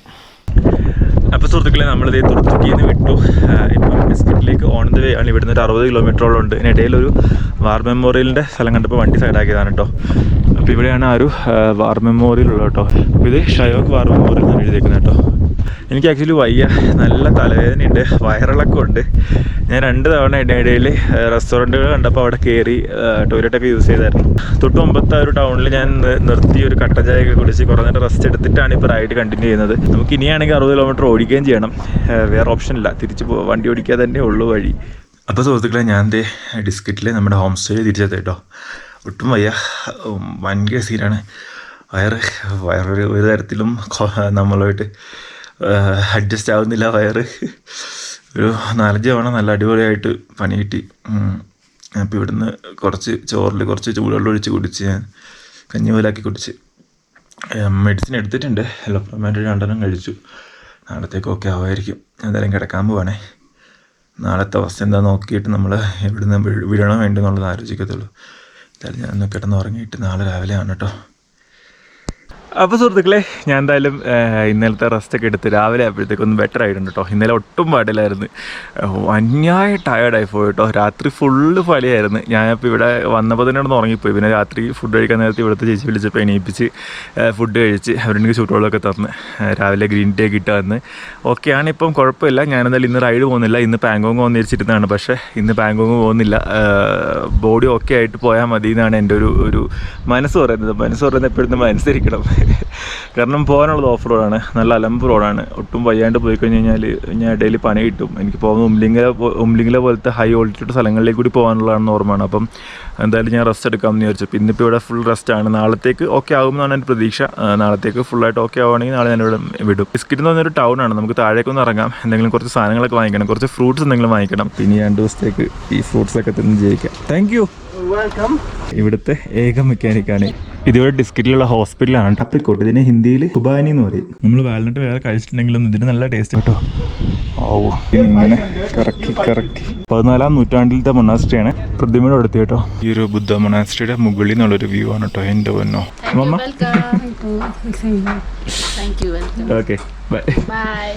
അപ്പോൾ സുഹൃത്തുക്കളെ, നമ്മളിത് തുർത്തുക്കിയിൽ നിന്ന് വിട്ടു. ഇപ്പം ബിസ്ക്കറ്റിലേക്ക് ഓൺ ദ വേ ആണ്. ഇവിടുന്ന് ഒരു 60 കിലോമീറ്ററോളം ഉണ്ട്. ഇതിനിടയിലൊരു വാർ മെമ്മോറിയലിൻ്റെ സ്ഥലം കണ്ടപ്പോൾ വണ്ടി സൈഡാക്കിയതാണ് കേട്ടോ. അപ്പോൾ ഇവിടെയാണ് ആ ഒരു വാർ മെമ്മോറിയൽ ഉള്ളത് കേട്ടോ. അപ്പോൾ ഇത് ഷയോക്ക് വാർ മെമ്മോറിയൽ എന്നാണ് എഴുതിയേക്കുന്നത് കേട്ടോ. എനിക്ക് ആക്ച്വലി വയ്യ, നല്ല തലവേദനയുണ്ട്, വയറിളക്കമുണ്ട്. ഞാൻ 2 തവണ ഇടയിൽ റെസ്റ്റോറൻറ്റുകൾ കണ്ടപ്പോൾ അവിടെ കയറി ടോയ്ലറ്റൊക്കെ യൂസ് ചെയ്തായിരുന്നു. തൊട്ട് മുമ്പത്തെ ഒരു ടൗണിൽ ഞാൻ നിർത്തി ഒരു കട്ടൻ ചായയൊക്കെ കുടിച്ച് കുറേ നേരം റെസ്റ്റ് എടുത്തിട്ടാണ് ഇപ്പോൾ റൈഡ് കണ്ടിന്യൂ ചെയ്യുന്നത്. നമുക്ക് ഇനിയാണെങ്കിൽ 60 കിലോമീറ്റർ ഓടിക്കുകയും ചെയ്യണം, വേറെ ഓപ്ഷൻ ഇല്ല. തിരിച്ച് വണ്ടി ഓടിക്കുക തന്നെ ഉള്ളൂ വഴി. അപ്പോൾ സുഹൃത്തുക്കളെ, ഞാൻ ഡിസ്കറ്റിൽ നമ്മുടെ ഹോം സ്റ്റേയിൽ തിരിച്ചെത്തി കേട്ടോ. ഒട്ടും വയ്യ, ഭയങ്കര സീനാണ്. വയറ് ഒരു തരത്തിലും നമ്മളുമായിട്ട് അഡ്ജസ്റ്റ് ആവുന്നില്ല. വയറ് ഒരു 4-5 തവണ നല്ല അടിപൊളിയായിട്ട് പണി കിട്ടി. അപ്പോൾ ഇവിടുന്ന് കുറച്ച് ചോറിൽ കുറച്ച് ചൂടുവെള്ളം ഒഴിച്ച് കുടിച്ച് ഞാൻ കഞ്ഞി പോലാക്കി കുടിച്ച് മെഡിസിൻ എടുത്തിട്ടുണ്ട്. ലോപ്രോമാൻഡ് 2 കഴിച്ചു. നാളത്തേക്ക് ഓക്കെ ആവുമായിരിക്കും. എന്തായാലും കിടക്കാൻ പോവാണേ. നാളത്തെ അവസ്ഥ എന്താ നോക്കിയിട്ട് നമ്മൾ എവിടുന്ന് വിടണം വേണ്ടെന്നുള്ളത് ആലോചിക്കത്തുള്ളൂ. എന്തായാലും ഞാനൊന്ന് കിടന്ന് ഉറങ്ങിയിട്ട് നാളെ രാവിലെ ആണ് കേട്ടോ. അപ്പോൾ സുഹൃത്തുക്കളെ, ഞാൻ എന്തായാലും ഇന്നലത്തെ റെസ്റ്റൊക്കെ എടുത്ത് രാവിലെ ആയപ്പോഴത്തേക്കൊന്ന് ബെറ്റർ ആയിട്ടുണ്ട് കേട്ടോ. ഇന്നലെ ഒട്ടും പാടില്ലായിരുന്നു, അന്യായ ടയേർഡായി പോയി കേട്ടോ. രാത്രി ഫുള്ള് പളിയായിരുന്നു. ഞാനിപ്പോൾ ഇവിടെ വന്നപ്പോൾ തന്നെ ഒന്ന് ഉറങ്ങിപ്പോയി. പിന്നെ രാത്രി ഫുഡ് കഴിക്കാൻ നേരത്തെ ഇവിടുത്തെ ചേച്ചി വിളിച്ചപ്പോൾ എണീപ്പിച്ച് ഫുഡ് കഴിച്ച് അവരെനിക്ക് ചൂടുവെള്ളമൊക്കെ തന്ന് രാവിലെ ഗ്രീൻ ടീ ഒക്കെ ഇട്ട് തന്ന് ഓക്കെയാണ്. ഇപ്പം കുഴപ്പമില്ല. ഞാനെന്തായാലും ഇന്ന് റൈഡ് പോകുന്നില്ല. ഇന്ന് പാങ്കോങ് വന്നിരിച്ചിരുന്നതാണ്. പക്ഷേ ഇന്ന് പാങ്കോങ് പോകുന്നില്ല. ബോഡി ഓക്കെ ആയിട്ട് പോയാൽ മതി എന്നാണ് എൻ്റെ ഒരു മനസ്സ് പറയുന്നത്. മനസ്സ് പറയുന്നത് എപ്പോഴും നമ്മൾ അനുസരിക്കണം. കാരണം പോകാനുള്ളത് ഓഫ് റോഡാണ്, നല്ല അലമ്പ് റോഡാണ്. ഒട്ടും വയ്യാണ്ട് പോയി കഴിഞ്ഞ് കഴിഞ്ഞാൽ ഞാൻ ഇടയിൽ പണി കിട്ടും. എനിക്ക് പോകുന്ന ഉംലിംഗിലെ പോലത്തെ ഹൈ ഓൾട്ടിറ്റ്യൂഡ് സ്ഥലങ്ങളിലേക്ക് കൂടി പോകാനുള്ളതാണെന്ന് ഓർമ്മയാണ്. അപ്പം എന്തായാലും ഞാൻ റെസ്റ്റ് എടുക്കാമെന്ന് വിചാരിച്ചു. അപ്പോൾ ഇന്നിപ്പോൾ ഇവിടെ ഫുൾ റെസ്റ്റാണ്. നാളത്തേക്ക് ഓക്കെ ആകുമെന്നാണ് എൻ്റെ പ്രതീക്ഷ. നാളത്തേക്ക് ഫുള്ളായിട്ട് ഓക്കെ ആവുകയാണെങ്കിൽ നാളെ ഞാനിവിടെ വിടും. ബിസ്ക്കറ്റ് എന്ന് പറഞ്ഞൊരു ടൗണാണ്. നമുക്ക് താഴേക്കൊന്ന് ഇറങ്ങാം, എന്തെങ്കിലും കുറച്ച് സാധനങ്ങളൊക്കെ വാങ്ങിക്കണം, കുറച്ച് ഫ്രൂട്ട്സ് എന്തെങ്കിലും വാങ്ങിക്കണം. പിന്നെ 2 ദിവസത്തേക്ക് ഈ ഫ്രൂട്ട്സൊക്കെ തിന്ന് ജയിക്കാം. Thank you. ഇവിടുത്തെ ഏക മെക്കാനിക്കാണ്. ഇതിവിടെ ഡിസ്ട്രിക്റ്റിലുള്ള ഹോസ്പിറ്റലാണ്. ടപ്പിക്കോട്ട്, ഇതിന് ഹിന്ദിയിൽ കുബാനി എന്ന് പറയും. നമ്മൾ വാൽനട്ട് വേറെ കഴിച്ചിട്ടുണ്ടെങ്കിലും ഇതിന് നല്ല ടേസ്റ്റ് കേട്ടോ. ഓ, ഇങ്ങനെ കറക്കി 14-ാം നൂറ്റാണ്ടിലത്തെ മൊണാസ്ട്രിയാണ്. പ്രതിമയുടെ അടുത്ത് കേട്ടോ. ഈ ഒരു ബുദ്ധ മൊണാസ്ട്രിയുടെ മുകളിൽ നിന്നുള്ളൊരു വ്യൂ ആണ് കേട്ടോ. എൻ്റെ പൊന്നോ. Thank you. Welcome. Okay, bye. Bye.